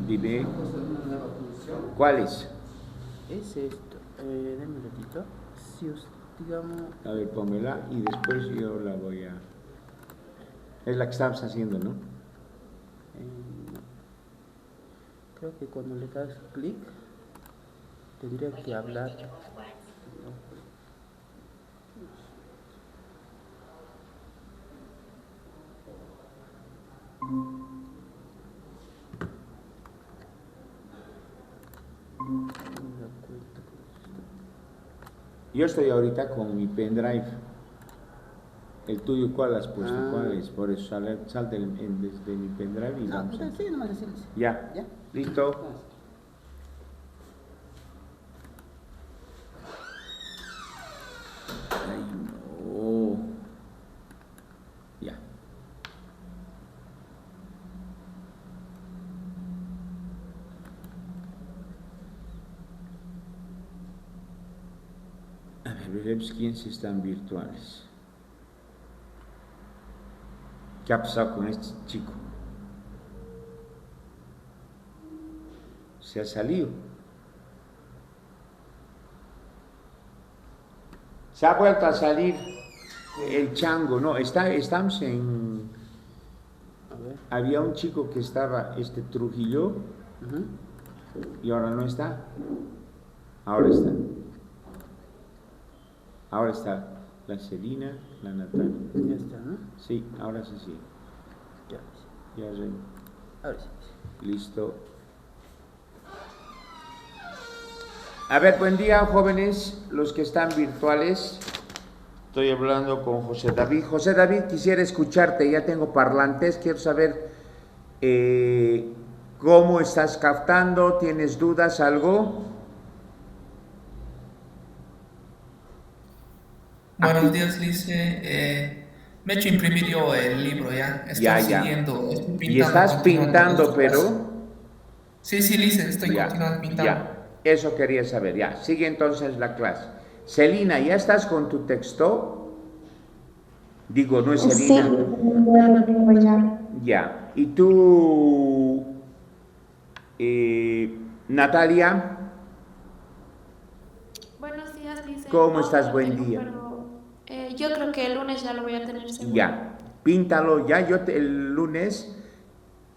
Dime. ¿Cuál es? Es esto. Dame un ratito. Si os, digamos... A ver, pónmela y después yo la voy a... Es la que estamos haciendo, ¿no? No. Creo que cuando le das clic, tendría que hablar. Yo estoy ahorita con mi pendrive. ¿El tuyo cuál has puesto? ¿Cuál es? Por eso sale desde mi pendrive y vamos a... Sí, nomás así. Ya. ¿Ya? ¿Listo? Ay, no. Ya. A ver, veremos quiénes están virtuales. ¿Qué ha pasado con este chico? Se ha salido. Se ha vuelto a salir el chango. No, estamos en... A ver. Había un chico que estaba, Trujillo, y ahora no está. Ahora está. Ahora está la Celina, la Natalia. Ya está, ¿no? Sí, ahora sí. Ya. Ya, Ahora sí. listo. A ver, buen día, jóvenes, los que están virtuales. Estoy hablando con José David. José David, quisiera escucharte, ya tengo parlantes, quiero saber cómo estás captando, ¿tienes dudas, algo? Buenos días, Lice. Me he hecho imprimir yo el libro ya. Estoy Ya. siguiendo, estoy Y pintando, estás continuando con pintando, su clase. pero... Sí, sí, Lice, estoy continuando pintando. Ya. Eso quería saber, ya. Sigue entonces la clase. Celina, ¿ya estás con tu texto? Digo, no es Celina. Sí, ya lo tengo ya. Ya. ¿Y tú, Natalia? Buenos días, Lice. ¿Cómo No, estás? no lo Buen tengo, día. pero yo creo que el lunes ya lo voy a tener seguro. Ya. Píntalo ya. El lunes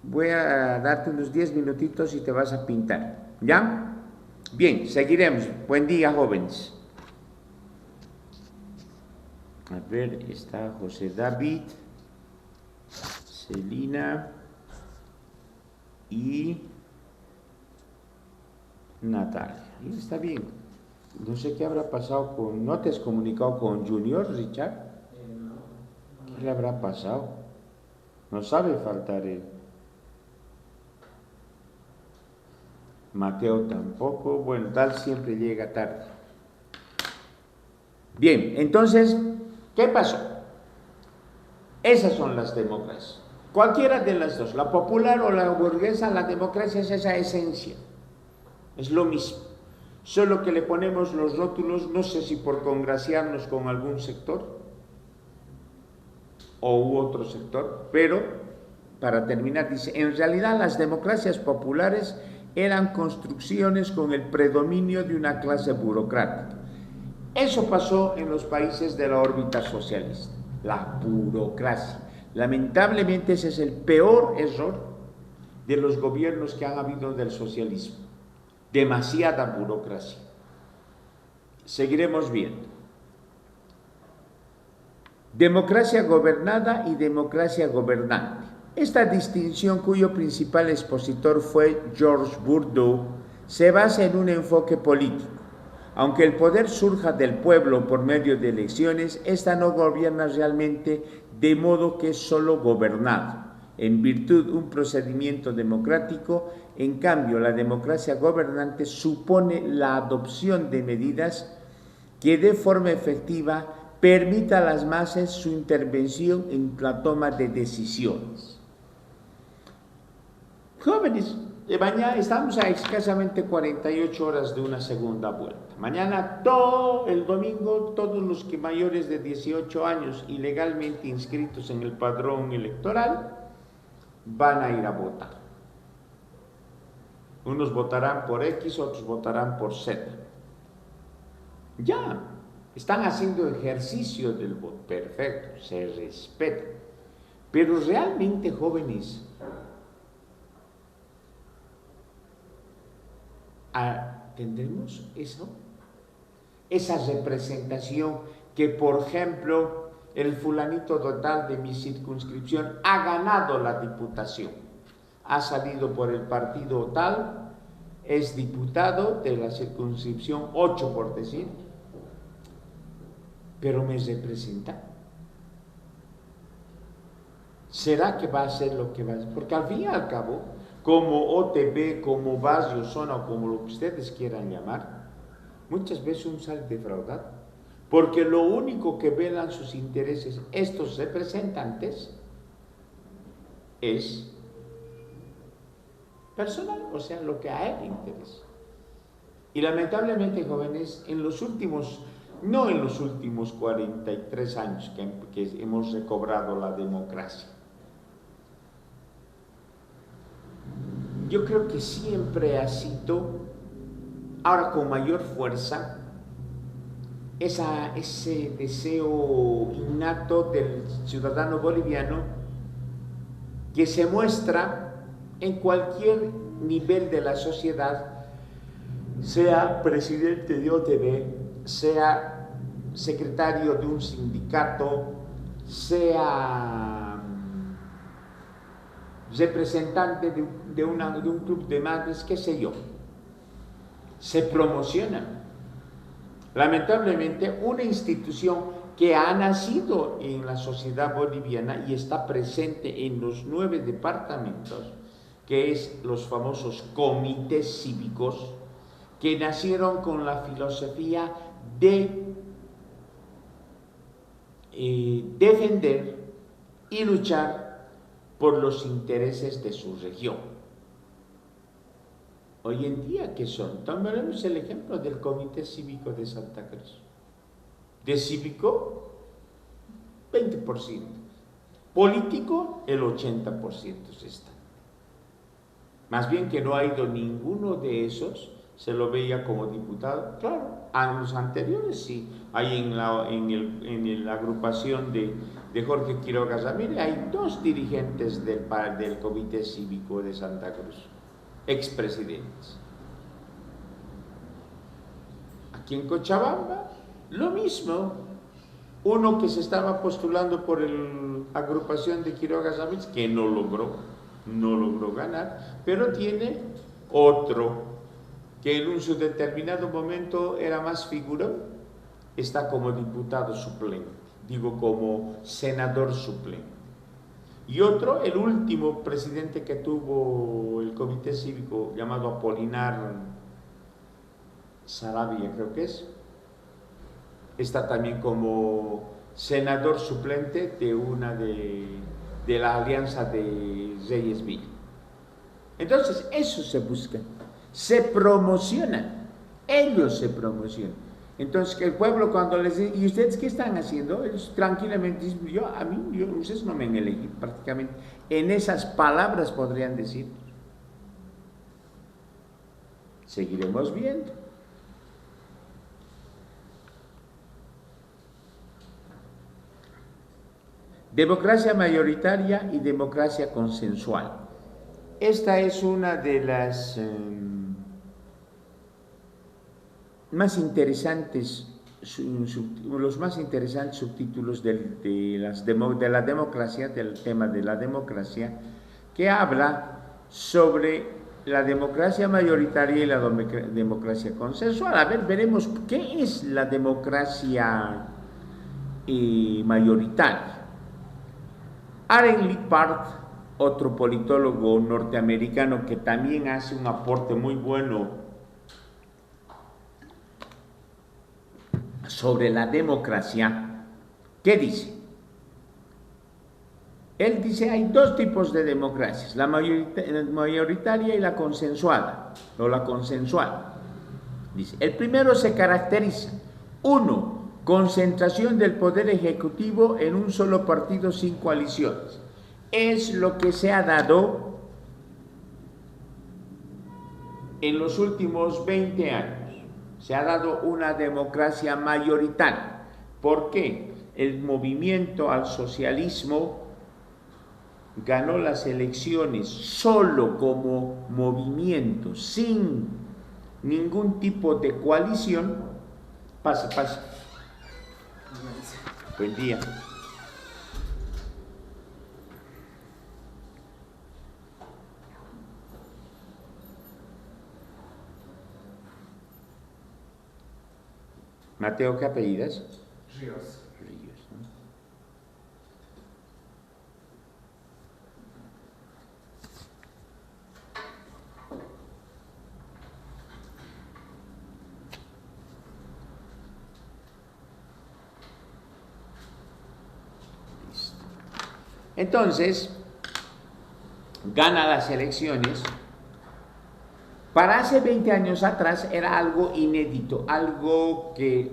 voy a darte unos 10 minutitos y te vas a pintar. ¿Ya? Bien, seguiremos. Buen día, jóvenes. A ver, está José David, Celina y Natalia. Y está bien. No sé qué habrá pasado con... ¿No te has comunicado con Junior, Richard? ¿Qué le habrá pasado? No sabe faltar él. Mateo tampoco. Bueno, tal siempre llega tarde. Bien, entonces, ¿qué pasó? Esas son las democracias. Cualquiera de las dos, la popular o la burguesa, la democracia es esa esencia. Es lo mismo. Solo que le ponemos los rótulos, no sé si por congraciarnos con algún sector u otro sector, pero para terminar dice, en realidad las democracias populares eran construcciones con el predominio de una clase burocrática. Eso pasó en los países de la órbita socialista, la burocracia. Lamentablemente ese es el peor error de los gobiernos que han habido del socialismo. Demasiada burocracia. Seguiremos viendo. Democracia gobernada y democracia gobernante. Esta distinción, cuyo principal expositor fue Georges Bourdieu, se basa en un enfoque político. Aunque el poder surja del pueblo por medio de elecciones, esta no gobierna realmente, de modo que es solo gobernado, en virtud de un procedimiento democrático. En cambio, la democracia gobernante supone la adopción de medidas que de forma efectiva permita a las masas su intervención en la toma de decisiones. Jóvenes, mañana estamos a escasamente 48 horas de una segunda vuelta. Mañana, todo el domingo, todos los que mayores de 18 años y legalmente inscritos en el padrón electoral van a ir a votar. Unos votarán por X, otros votarán por Z. Ya, están haciendo ejercicio del voto. Perfecto, se respeta. Pero realmente, jóvenes, ¿tendremos eso? Esa representación que, por ejemplo, el fulanito total de mi circunscripción ha ganado la diputación, ha salido por el partido tal, es diputado de la circunscripción 8, por decir, pero me representa. ¿Será que va a ser lo que va a ser? Porque al fin y al cabo, como OTB, como barrio, zona o como lo que ustedes quieran llamar, muchas veces uno sale defraudado, porque lo único que velan sus intereses estos representantes es personal, o sea, lo que a él le interesa. Y lamentablemente, jóvenes, en los últimos, no en los últimos 43 años que hemos recobrado la democracia, yo creo que siempre ha sido, ahora con mayor fuerza, ese deseo innato del ciudadano boliviano que se muestra en cualquier nivel de la sociedad, sea presidente de OTB, sea secretario de un sindicato, sea representante de un club de madres, qué sé yo, se promociona. Lamentablemente, una institución que ha nacido en la sociedad boliviana y está presente en los 9 departamentos, que es los famosos comités cívicos, que nacieron con la filosofía de defender y luchar por los intereses de su región. Hoy en día, ¿qué son? Tomaremos el ejemplo del Comité Cívico de Santa Cruz. De cívico, 20%. Político, el 80% se está. Más bien que no ha ido ninguno de esos, se lo veía como diputado. Claro, a los anteriores sí. Hay en la agrupación de Jorge Quiroga Ramírez, hay 2 dirigentes del Comité Cívico de Santa Cruz, expresidentes. Aquí en Cochabamba, lo mismo. Uno que se estaba postulando por la agrupación de Quiroga Ramírez, que no logró ganar, pero tiene otro que en un determinado momento era más figurón, está como diputado suplente, digo como senador suplente. Y otro, el último presidente que tuvo el Comité Cívico, llamado Apolinar Sarabia, creo que es, está también como senador suplente de la Alianza de Reyes Villa. Entonces, eso se busca, se promociona, ellos se promocionan. Entonces, que el pueblo cuando les dice, ¿y ustedes qué están haciendo? Ellos tranquilamente dicen, ustedes no me han elegido, prácticamente. En esas palabras podrían decir. Seguiremos viendo. Democracia mayoritaria y democracia consensual. Esta es una de las más interesantes, los más interesantes subtítulos de la democracia, del tema de la democracia, que habla sobre la democracia mayoritaria y la democracia consensual. A ver, veremos qué es la democracia mayoritaria. Aaron Lippard, otro politólogo norteamericano que también hace un aporte muy bueno sobre la democracia, ¿qué dice? Él dice, hay 2 tipos de democracias, la mayoritaria y la consensuada, o la consensual. Dice, el primero se caracteriza, 1, concentración del poder ejecutivo en un solo partido sin coaliciones. Es lo que se ha dado en los últimos 20 años se ha dado una democracia mayoritaria. ¿Por qué? El movimiento al socialismo ganó las elecciones solo como movimiento, sin ningún tipo de coalición. Pase. Buen día. Mateo, ¿qué apellidas? Ríos. Ríos, ¿no? Listo. Entonces, gana las elecciones. Para hace 20 años atrás era algo inédito, algo que,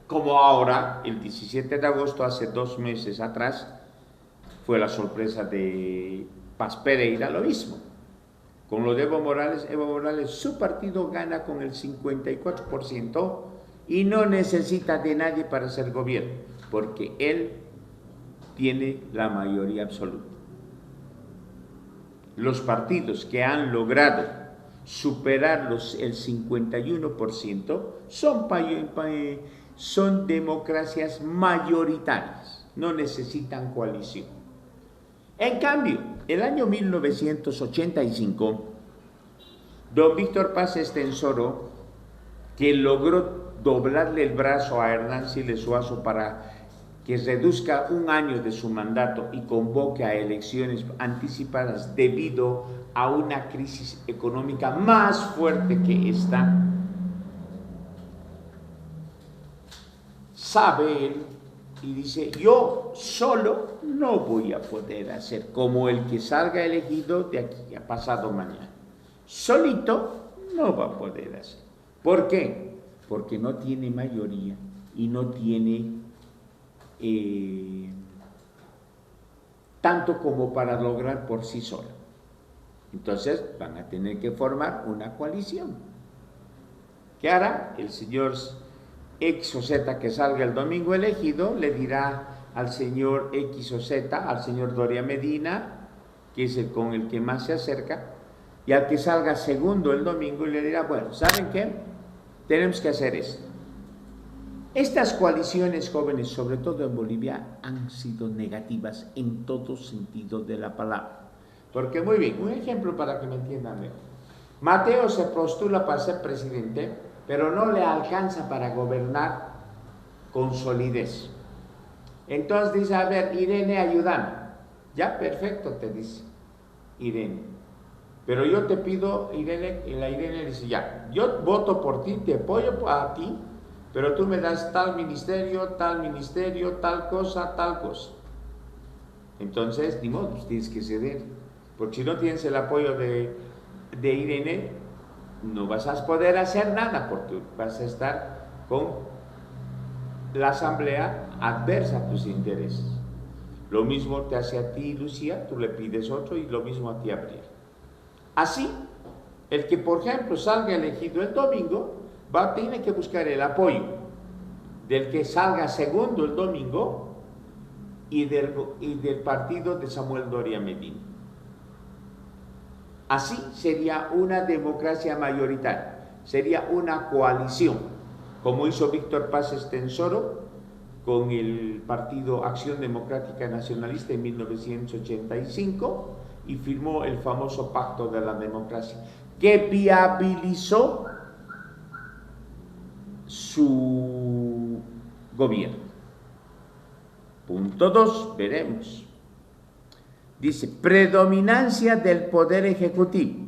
como ahora, el 17 de agosto, hace 2 meses atrás, fue la sorpresa de Paz Pereira, lo mismo. Con lo de Evo Morales, su partido gana con el 54% y no necesita de nadie para ser gobierno, porque él tiene la mayoría absoluta. Los partidos que han logrado superar el 51% son democracias mayoritarias, no necesitan coalición. En cambio, el año 1985, don Víctor Paz Estenssoro, que logró doblarle el brazo a Hernán Siles Suazo para que reduzca 1 año de su mandato y convoque a elecciones anticipadas debido a una crisis económica más fuerte que esta, sabe él y dice: yo solo no voy a poder hacer como el que salga elegido de aquí a pasado mañana. Solito no va a poder hacer. ¿Por qué? Porque no tiene mayoría y no tiene tanto como para lograr por sí solo. Entonces van a tener que formar una coalición. ¿Qué hará? El señor X o Z que salga el domingo elegido le dirá al señor X o Z, al señor Doria Medina, que es el con el que más se acerca, y al que salga segundo el domingo le dirá: bueno, ¿saben qué? Tenemos que hacer esto. Estas coaliciones, jóvenes, sobre todo en Bolivia, han sido negativas en todo sentido de la palabra. Porque, muy bien, un ejemplo para que me entiendan mejor. Mateo se postula para ser presidente, pero no le alcanza para gobernar con solidez. Entonces dice: a ver, Irene, ayúdame. Ya, perfecto, te dice Irene. Pero yo te pido, Irene, y la Irene dice: ya, yo voto por ti, te apoyo a ti, pero tú me das tal ministerio, tal cosa, tal cosa. Entonces, ni modo, tienes que ceder. Porque si no tienes el apoyo de Irene, no vas a poder hacer nada, porque vas a estar con la asamblea adversa a tus intereses. Lo mismo te hace a ti, Lucía, tú le pides otro, y lo mismo a ti, Abril. Así, el que, por ejemplo, salga elegido el domingo, tiene que buscar el apoyo del que salga segundo el domingo y del partido de Samuel Doria Medina. Así sería una democracia mayoritaria, sería una coalición, como hizo Víctor Paz Estenssoro con el partido Acción Democrática Nacionalista en 1985 y firmó el famoso Pacto de la Democracia, que viabilizó su gobierno. Punto 2, veremos. Dice: predominancia del poder ejecutivo.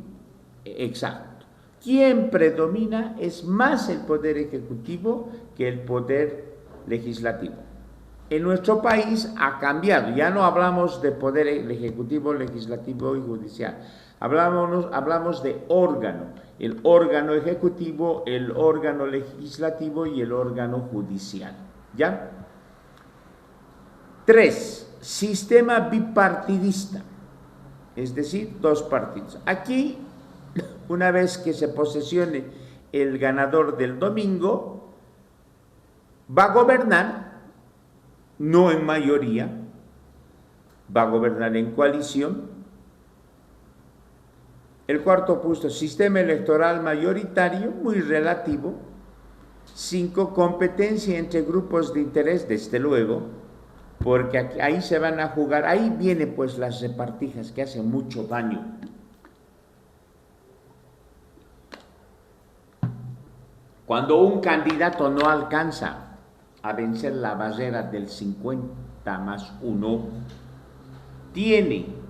Exacto. ¿Quién predomina? Es más el poder ejecutivo que el poder legislativo. En nuestro país ha cambiado. Ya no hablamos de poder ejecutivo, legislativo y judicial. Hablamos de órgano. El órgano ejecutivo, el órgano legislativo y el órgano judicial. ¿Ya? 3. Sistema bipartidista. Es decir, 2 partidos. Aquí Una vez que se posesione el ganador del domingo, va a gobernar, no en mayoría, va a gobernar en coalición. El cuarto punto, sistema electoral mayoritario, muy relativo. 5, competencia entre grupos de interés, desde luego, porque aquí, ahí se van a jugar, ahí vienen pues las repartijas que hacen mucho daño. Cuando un candidato no alcanza a vencer la barrera del 50+1, tiene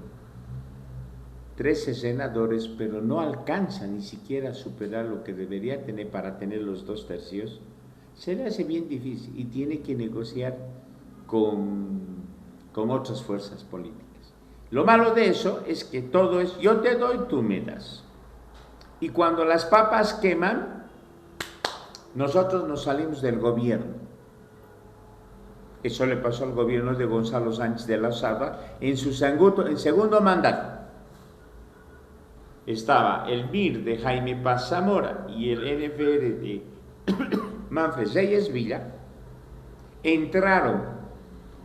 13 senadores, pero no alcanza ni siquiera a superar lo que debería tener para tener los 2/3, se le hace bien difícil y tiene que negociar con otras fuerzas políticas. Lo malo de eso es que todo es yo te doy, tú me das. Y cuando las papas queman, nosotros nos salimos del gobierno. Eso le pasó al gobierno de Gonzalo Sánchez de Lozada en su segundo mandato. Estaba el MIR de Jaime Paz Zamora y el NFR de Manfred Reyes Villa. Entraron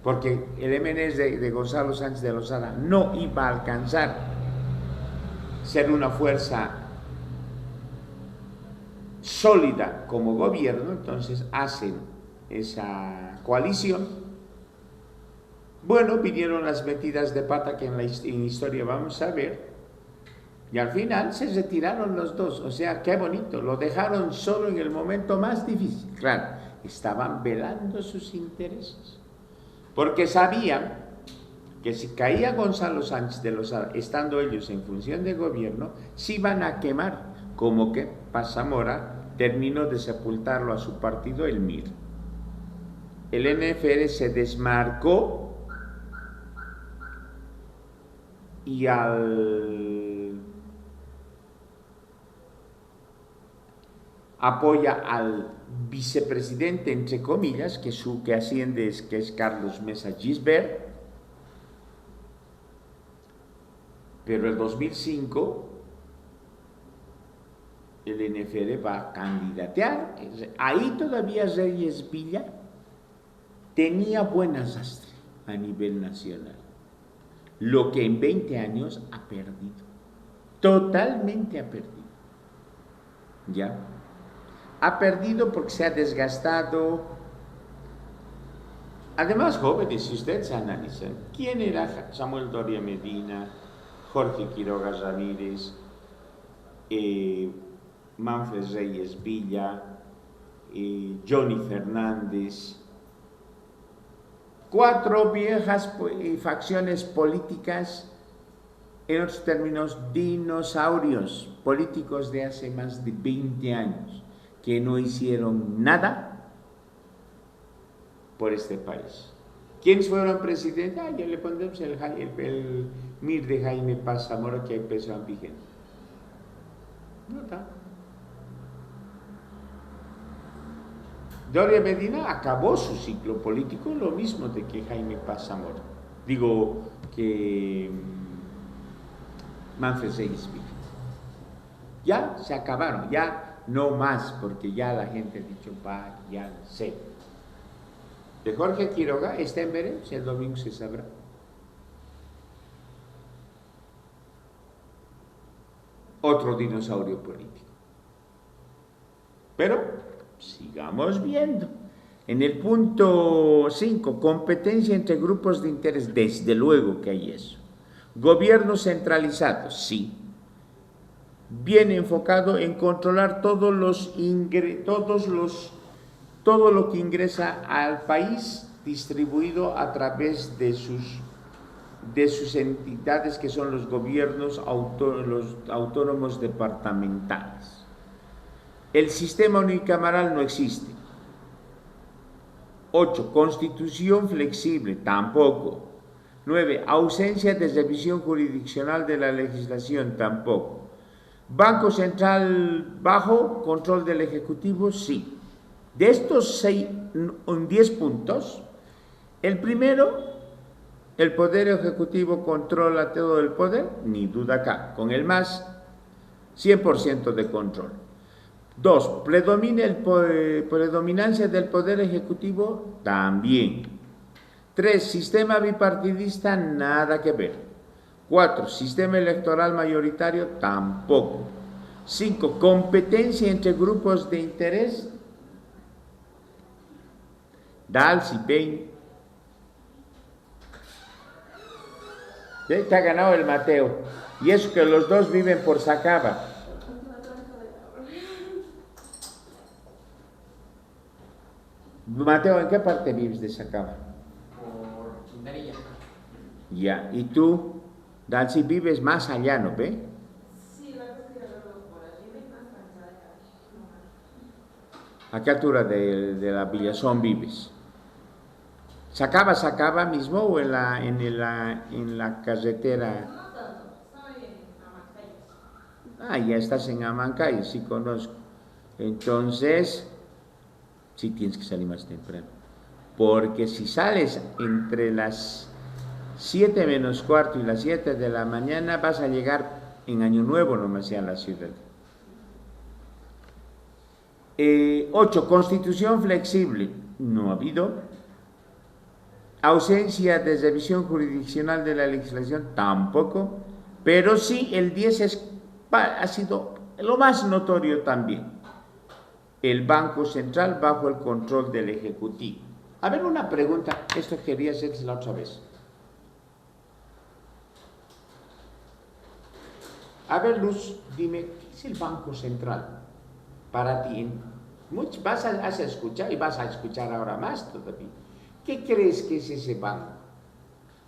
porque el MNS de Gonzalo Sánchez de Lozada no iba a alcanzar ser una fuerza sólida como gobierno, entonces hacen esa coalición. Bueno, vinieron las metidas de pata que en la historia vamos a ver, y al final se retiraron los dos. O sea, qué bonito, lo dejaron solo en el momento más difícil. Claro, estaban velando sus intereses, porque sabían que si caía Gonzalo Sánchez de Lozada, estando ellos en función de gobierno, se iban a quemar, como que Paz Zamora terminó de sepultarlo a su partido, el MIR. El NFR se desmarcó y apoya al vicepresidente, entre comillas, que asciende, que es Carlos Mesa Gisbert, pero el 2005 el NFR va a candidatear. Ahí todavía Reyes Villa tenía buena rastre a nivel nacional, lo que en 20 años ha perdido, totalmente ha perdido, ¿ya? Ha perdido porque se ha desgastado. Además, jóvenes, si ustedes analizan, ¿quién era Samuel Doria Medina, Jorge Quiroga Ramírez, Manfred Reyes Villa, Johnny Fernández? 4 viejas facciones políticas, en otros términos, dinosaurios políticos de hace más de 20 años, que no hicieron nada por este país. ¿Quiénes fueron presidentes? Ya le pondremos el MIR de Jaime Paz Zamora, que empezó a vigente. No está. Doria Medina acabó su ciclo político, lo mismo de que Jaime Paz Zamora. Digo que Manfred Reyes Villa. Ya se acabaron, ya no más, porque ya la gente ha dicho, váyanse. De Jorge Quiroga está en veremos, el domingo se sabrá. Otro dinosaurio político. Pero sigamos viendo. En el punto 5, competencia entre grupos de interés, desde luego que hay eso. Gobierno centralizado, sí. Bien enfocado en controlar todo lo que ingresa al país, distribuido a través de sus entidades, que son los gobiernos autónomos departamentales. El sistema unicameral no existe. 8. Constitución flexible, tampoco. 9. Ausencia de revisión jurisdiccional de la legislación, tampoco. Banco Central bajo control del Ejecutivo, sí. De estos 10 puntos, el primero, el Poder Ejecutivo controla todo el poder, ni duda acá. Con el MAS 100% de control. 2. Predominancia del Poder Ejecutivo, también. 3. Sistema bipartidista, nada que ver. 4. Sistema electoral mayoritario, tampoco. 5. Competencia entre grupos de interés, Dals y Bain. Te ha ganado el Mateo. Y eso que los dos viven por Sacaba. Mateo, ¿en qué parte vives de Sacaba? Por Quintanilla. Ya, ¿y tú, Dalsi, vives más allá, no ve? Sí, la cosa es que por allí me más cansada de ¿A qué altura de la Villazón vives? ¿Sacaba mismo o en la carretera? No tanto, estoy en Amancayes. Ah, ya estás en Amancay, sí conozco. Entonces, sí tienes que salir más temprano. Porque si sales entre las 7 menos cuarto y las 7 de la mañana, vas a llegar en Año Nuevo nomás a la ciudad. 8. Constitución flexible. No ha habido. Ausencia de revisión jurisdiccional de la legislación, tampoco. Pero sí, el 10 ha sido lo más notorio también. El Banco Central bajo el control del Ejecutivo. A ver, una pregunta, esto quería hacerse la otra vez. A ver, Luz, dime, ¿qué es el Banco Central para ti? Vas a escuchar y vas a escuchar ahora más todavía. ¿Qué crees que es ese banco?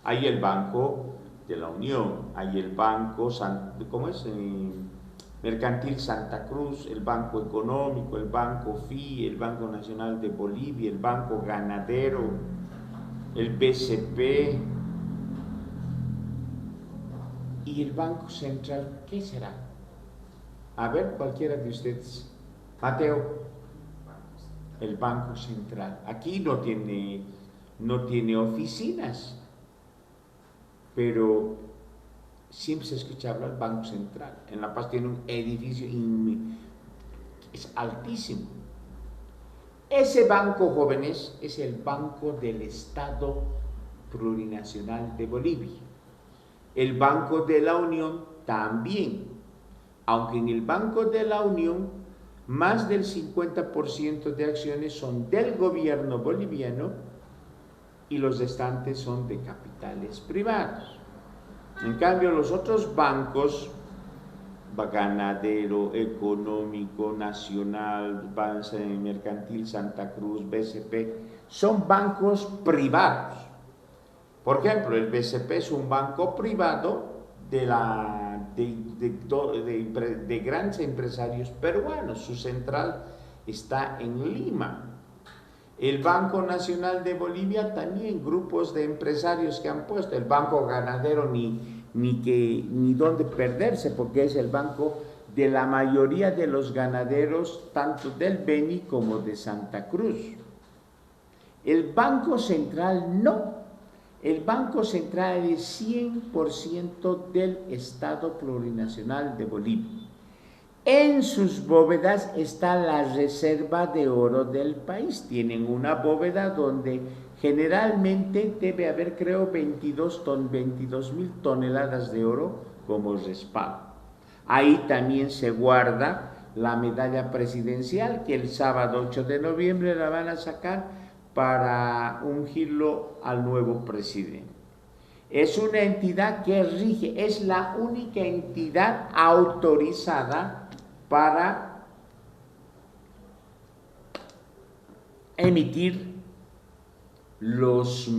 Hay el Banco de la Unión, hay el Banco, ¿cómo es? Mercantil Santa Cruz, el Banco Económico, el Banco FI, el Banco Nacional de Bolivia, el Banco Ganadero, el BCP y el Banco Central. ¿Qué será? A ver, cualquiera de ustedes. Mateo, el Banco Central. Aquí no tiene oficinas, pero siempre se escucha hablar del Banco Central. En La Paz tiene un edificio es altísimo. Ese banco, jóvenes, es el Banco del Estado Plurinacional de Bolivia. El Banco de la Unión también, aunque en el Banco de la Unión más del 50% de acciones son del gobierno boliviano y los restantes son de capitales privados. En cambio, los otros bancos, Ganadero, Económico, Nacional, Mercantil Santa Cruz, BCP, son bancos privados. Por ejemplo, el BCP es un banco privado de grandes empresarios peruanos. Su central está en Lima. El Banco Nacional de Bolivia también, grupos de empresarios que han puesto. El Banco Ganadero ni dónde perderse, porque es el banco de la mayoría de los ganaderos, tanto del Beni como de Santa Cruz. El Banco Central no. El Banco Central es 100% del Estado Plurinacional de Bolivia. En sus bóvedas está la reserva de oro del país. Tienen una bóveda donde generalmente debe haber, creo, 22.000 toneladas de oro como respaldo. Ahí también se guarda la medalla presidencial que el sábado 8 de noviembre la van a sacar para ungirlo al nuevo presidente. Es una entidad que rige, es la única entidad autorizada para emitir los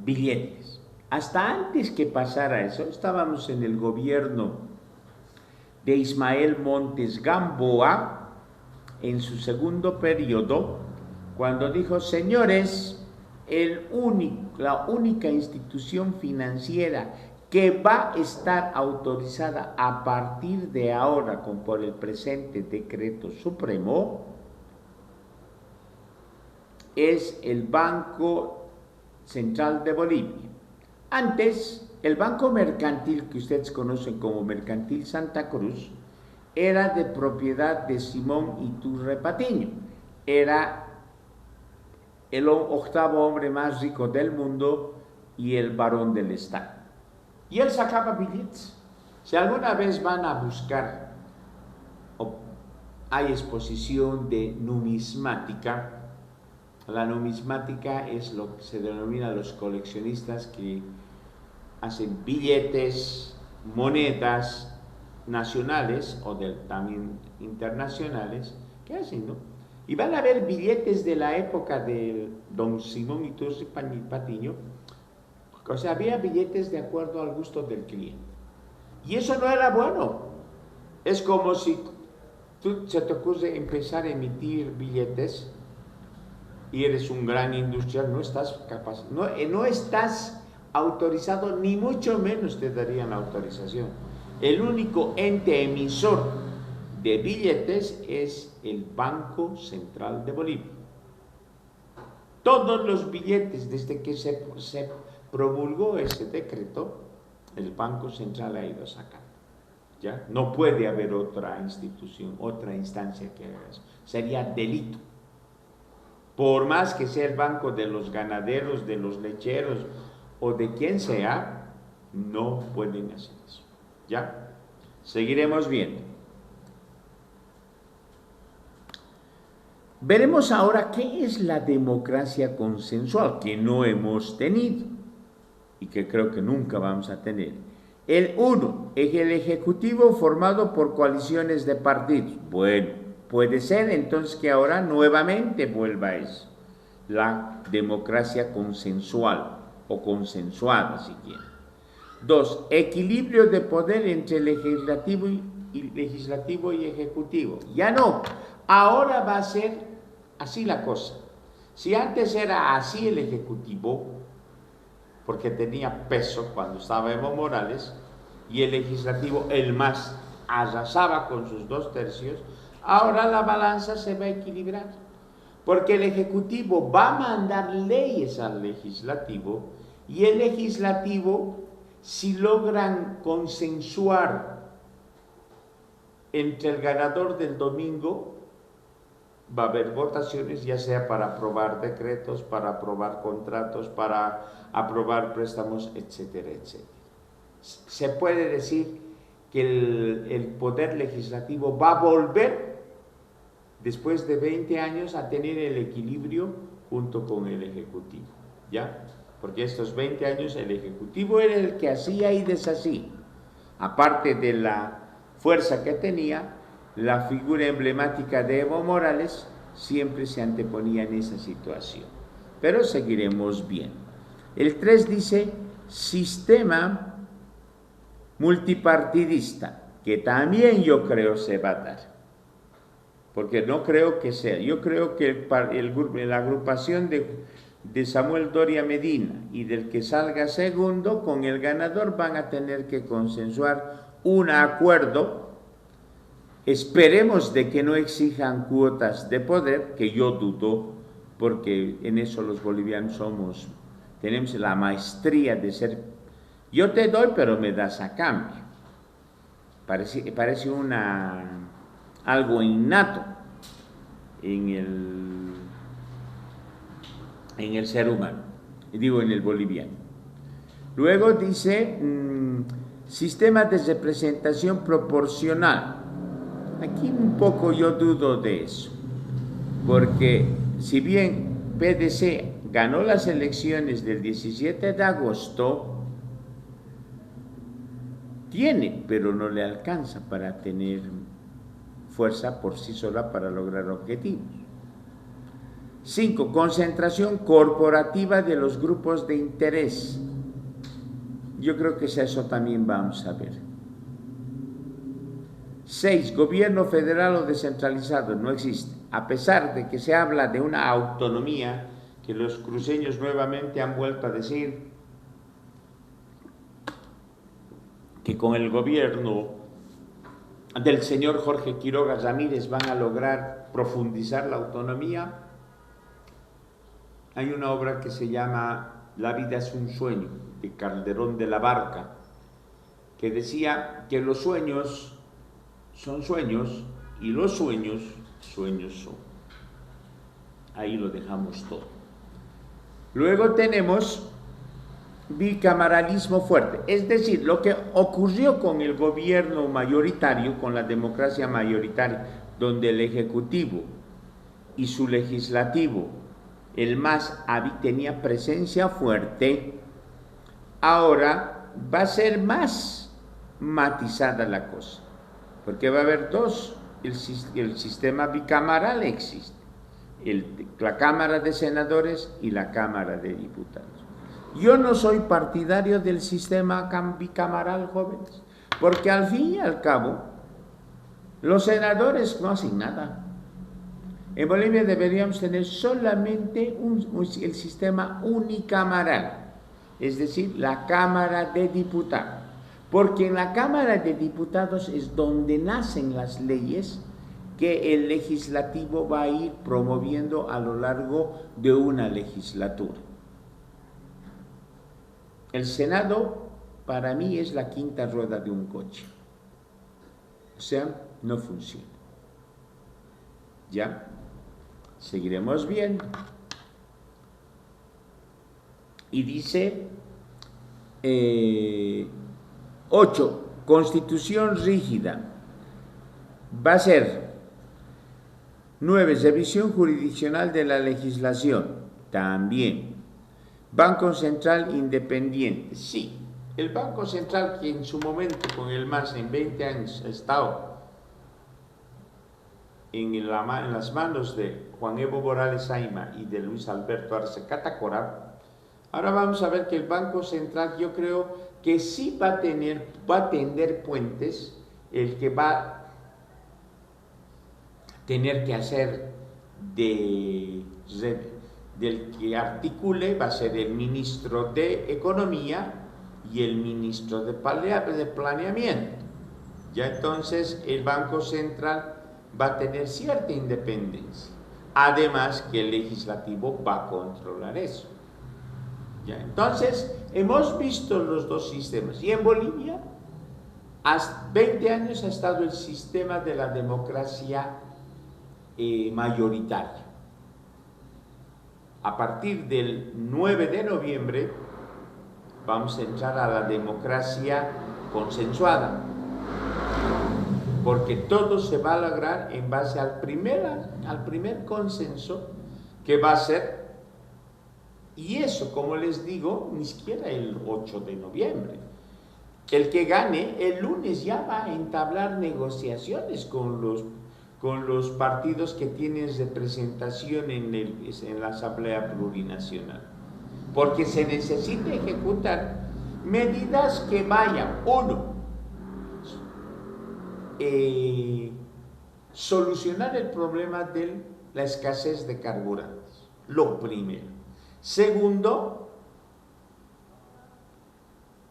billetes. Hasta antes que pasara eso, estábamos en el gobierno de Ismael Montes Gamboa, en su segundo periodo, cuando dijo: señores, la única institución financiera que va a estar autorizada a partir de ahora por el presente decreto supremo es el Banco Central de Bolivia. Antes, el Banco Mercantil, que ustedes conocen como Mercantil Santa Cruz, era de propiedad de Simón Iturbe Patiño. Era el octavo hombre más rico del mundo y el varón del Estado. Y él sacaba billetes. Si alguna vez van a buscar, hay exposición de numismática. La numismática es lo que se denomina los coleccionistas que hacen billetes, monedas nacionales o también internacionales. ¿Qué hacen, no? Y van a ver billetes de la época de don Simón Iturbe Patiño. O sea, había billetes de acuerdo al gusto del cliente. Y eso no era bueno. Es como si se te ocurre empezar a emitir billetes y eres un gran industrial, no estás capaz, no estás autorizado, ni mucho menos te darían autorización. El único ente emisor de billetes es el Banco Central de Bolivia. Todos los billetes, desde que se promulgó ese decreto, el Banco Central ha ido sacando. ¿Ya? No puede haber otra institución, otra instancia que haga eso. Sería delito. Por más que sea el banco de los ganaderos, de los lecheros o de quien sea, no pueden hacer eso. ¿Ya? Seguiremos viendo. Veremos ahora qué es la democracia consensual, que no hemos tenido y que creo que nunca vamos a tener. El 1 es el ejecutivo formado por coaliciones de partidos. Bueno, puede ser entonces que ahora nuevamente vuelva eso, la democracia consensual o consensuada si quieren. 2, equilibrio de poder entre legislativo y ejecutivo. Ya no, ahora va a ser así la cosa. Si antes era así el ejecutivo, porque tenía peso cuando estaba Evo Morales, y el legislativo, el más, arrasaba con sus 2/3, ahora la balanza se va a equilibrar, porque el ejecutivo va a mandar leyes al legislativo, y el legislativo, si logran consensuar entre el ganador del domingo, va a haber votaciones, ya sea para aprobar decretos, para aprobar contratos, para aprobar préstamos, etcétera, etcétera. Se puede decir que el poder legislativo va a volver, después de 20 años, a tener el equilibrio junto con el ejecutivo, ¿ya? Porque estos 20 años el ejecutivo era el que hacía y deshacía. Aparte de la fuerza que tenía, la figura emblemática de Evo Morales siempre se anteponía en esa situación. Pero seguiremos viendo. El 3 dice sistema multipartidista, que también yo creo se va a dar. Porque no creo que sea. Yo creo que la agrupación de Samuel Doria Medina y del que salga segundo, con el ganador van a tener que consensuar un acuerdo. Esperemos de que no exijan cuotas de poder, que yo dudo, porque en eso los bolivianos tenemos la maestría de ser, yo te doy pero me das a cambio. Parece algo innato en el ser humano, digo en el boliviano. Luego dice sistema de representación proporcional. Aquí un poco yo dudo de eso, porque si bien PDC ganó las elecciones del 17 de agosto, tiene, pero no le alcanza para tener fuerza por sí sola para lograr objetivos. 5. Concentración corporativa de los grupos de interés. Yo creo que eso también vamos a ver. 6. Gobierno federal o descentralizado, no existe. A pesar de que se habla de una autonomía, que los cruceños nuevamente han vuelto a decir que con el gobierno del señor Jorge Quiroga Ramírez van a lograr profundizar la autonomía. Hay una obra que se llama La vida es un sueño, de Calderón de la Barca, que decía que los sueños son sueños y los sueños son. Ahí lo dejamos todo. Luego tenemos bicameralismo fuerte, es decir, lo que ocurrió con el gobierno mayoritario, con la democracia mayoritaria, donde el ejecutivo y su legislativo, el MAS, tenía presencia fuerte. Ahora va a ser más matizada la cosa, porque va a haber dos, el sistema bicameral existe, la Cámara de Senadores y la Cámara de Diputados. Yo no soy partidario del sistema bicameral, jóvenes, porque al fin y al cabo, los senadores no hacen nada. En Bolivia deberíamos tener solamente el sistema unicameral, es decir, la Cámara de Diputados, porque en la Cámara de Diputados es donde nacen las leyes que el legislativo va a ir promoviendo a lo largo de una legislatura. El Senado, para mí, es la quinta rueda de un coche. O sea, no funciona. ¿Ya? Seguiremos viendo. Y dice 8. Constitución rígida. Va a ser 9. Revisión jurisdiccional de la legislación. También. Banco Central independiente. Sí, el Banco Central, que en su momento con el MAS en 20 años ha estado en las manos de Juan Evo Morales Aima y de Luis Alberto Arce Catacora, ahora vamos a ver que el Banco Central, yo creo que sí va a tender puentes, el que va a tener que hacer del que articule va a ser el ministro de Economía y el ministro de Planeamiento. Ya entonces el Banco Central va a tener cierta independencia, además que el legislativo va a controlar eso. Ya entonces hemos visto los dos sistemas, y en Bolivia hasta 20 años ha estado el sistema de la democracia mayoritaria. A partir del 9 de noviembre vamos a entrar a la democracia consensuada, porque todo se va a lograr en base al primer consenso que va a ser, y eso, como les digo, ni siquiera el 8 de noviembre. El que gane el lunes ya va a entablar negociaciones con los partidos que tienen representación en la Asamblea Plurinacional, porque se necesita ejecutar medidas que vayan, uno, solucionar el problema de la escasez de carburantes, lo primero. Segundo,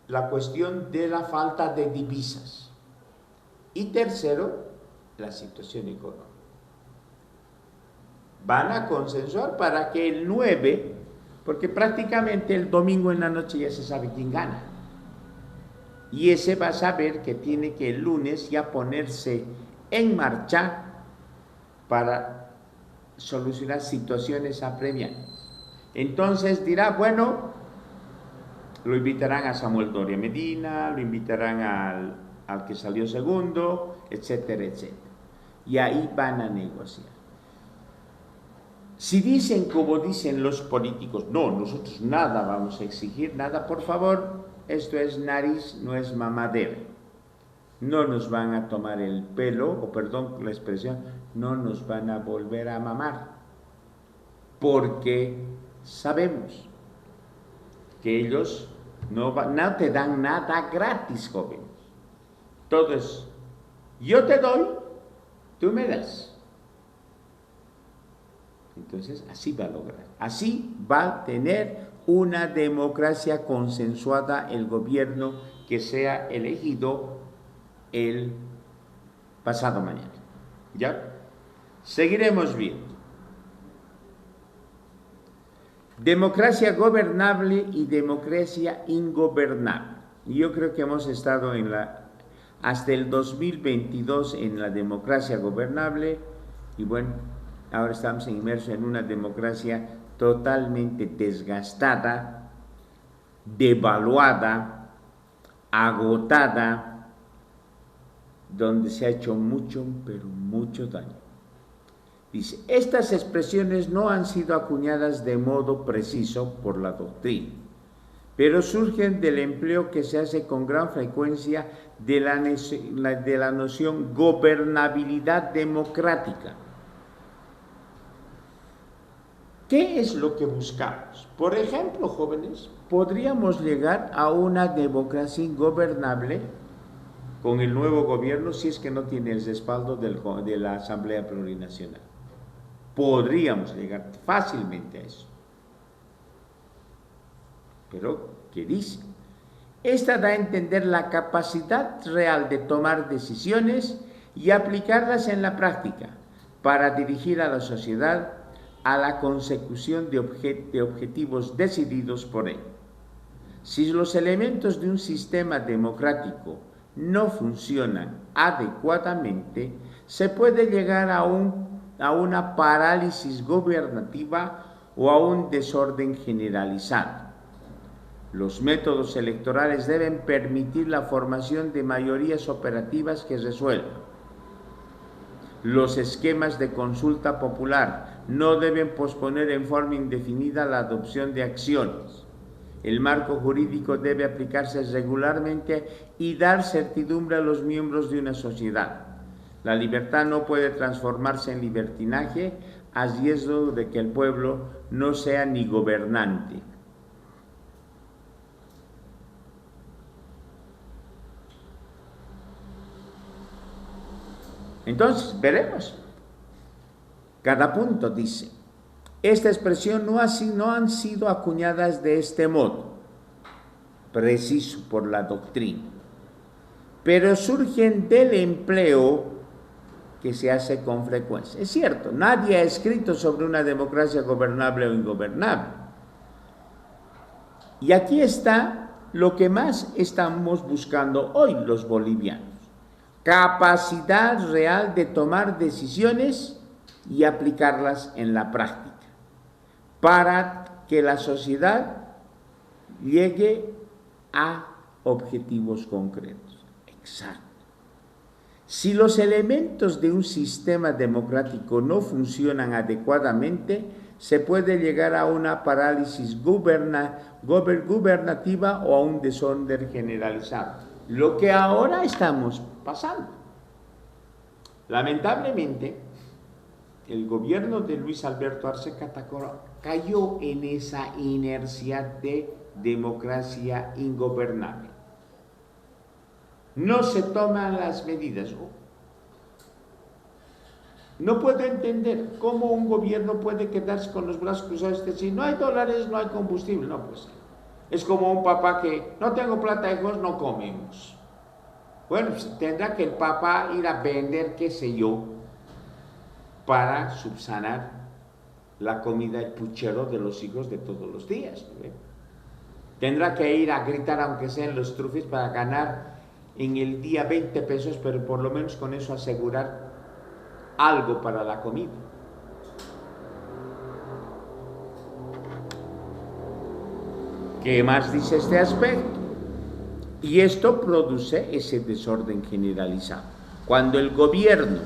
la cuestión de la falta de divisas. Y tercero, la situación económica. Van a consensuar para que el 9, porque prácticamente el domingo en la noche ya se sabe quién gana. Y ese va a saber que tiene que el lunes ya ponerse en marcha para solucionar situaciones apremiantes. Entonces dirá, bueno, lo invitarán a Samuel Doria Medina, lo invitarán al que salió segundo, etcétera, etcétera. Y ahí van a negociar. Si dicen como dicen los políticos, no, nosotros nada vamos a exigir, nada, por favor, esto es nariz, no es mamadera. No nos van a tomar el pelo, o perdón la expresión, no nos van a volver a mamar, porque sabemos que ellos no te dan nada gratis, jóvenes. Todo es, yo te doy, tú me das. Entonces, así va a lograr. Así va a tener una democracia consensuada el gobierno que sea elegido el pasado mañana. ¿Ya? Seguiremos viendo. Democracia gobernable y democracia ingobernable. Y yo creo que hemos estado hasta el 2022 en la democracia gobernable, y bueno, ahora estamos inmersos en una democracia totalmente desgastada, devaluada, agotada, donde se ha hecho mucho, pero mucho daño. Dice, estas expresiones no han sido acuñadas de modo preciso por la doctrina, pero surgen del empleo que se hace con gran frecuencia de la noción gobernabilidad democrática. ¿Qué es lo que buscamos? Por ejemplo, jóvenes, podríamos llegar a una democracia ingobernable con el nuevo gobierno si es que no tiene el respaldo de la Asamblea Plurinacional. Podríamos llegar fácilmente a eso. Pero, ¿qué dice? Esta da a entender la capacidad real de tomar decisiones y aplicarlas en la práctica para dirigir a la sociedad a la consecución de objetivos decididos por él. Si los elementos de un sistema democrático no funcionan adecuadamente, se puede llegar a una parálisis gobernativa o a un desorden generalizado. Los métodos electorales deben permitir la formación de mayorías operativas que resuelvan. Los esquemas de consulta popular no deben posponer en forma indefinida la adopción de acciones. El marco jurídico debe aplicarse regularmente y dar certidumbre a los miembros de una sociedad. La libertad no puede transformarse en libertinaje a riesgo de que el pueblo no sea ni gobernante. Entonces, veremos. Cada punto dice, esta expresión no han sido acuñadas de este modo, preciso por la doctrina, pero surgen del empleo que se hace con frecuencia. Es cierto, nadie ha escrito sobre una democracia gobernable o ingobernable. Y aquí está lo que más estamos buscando hoy los bolivianos. Capacidad real de tomar decisiones y aplicarlas en la práctica, para que la sociedad llegue a objetivos concretos. Exacto. Si los elementos de un sistema democrático no funcionan adecuadamente, se puede llegar a una parálisis gubernativa o a un desorden generalizado. Lo que ahora estamos pasando. Lamentablemente, el gobierno de Luis Alberto Arce Catacora cayó en esa inercia de democracia ingobernable. No se toman las medidas. No puedo entender cómo un gobierno puede quedarse con los brazos cruzados y decir, no hay dólares, no hay combustible. No, pues es como un papá que no tengo plata, hijos, no comemos. Bueno, pues tendrá que el papá ir a vender, qué sé yo, para subsanar la comida y puchero de los hijos de todos los días. ¿No? Tendrá que ir a gritar, aunque sea en los trufis, para ganar en el día 20 pesos, pero por lo menos con eso asegurar algo para la comida. ¿Qué más dice este aspecto? Y esto produce ese desorden generalizado. Cuando el gobierno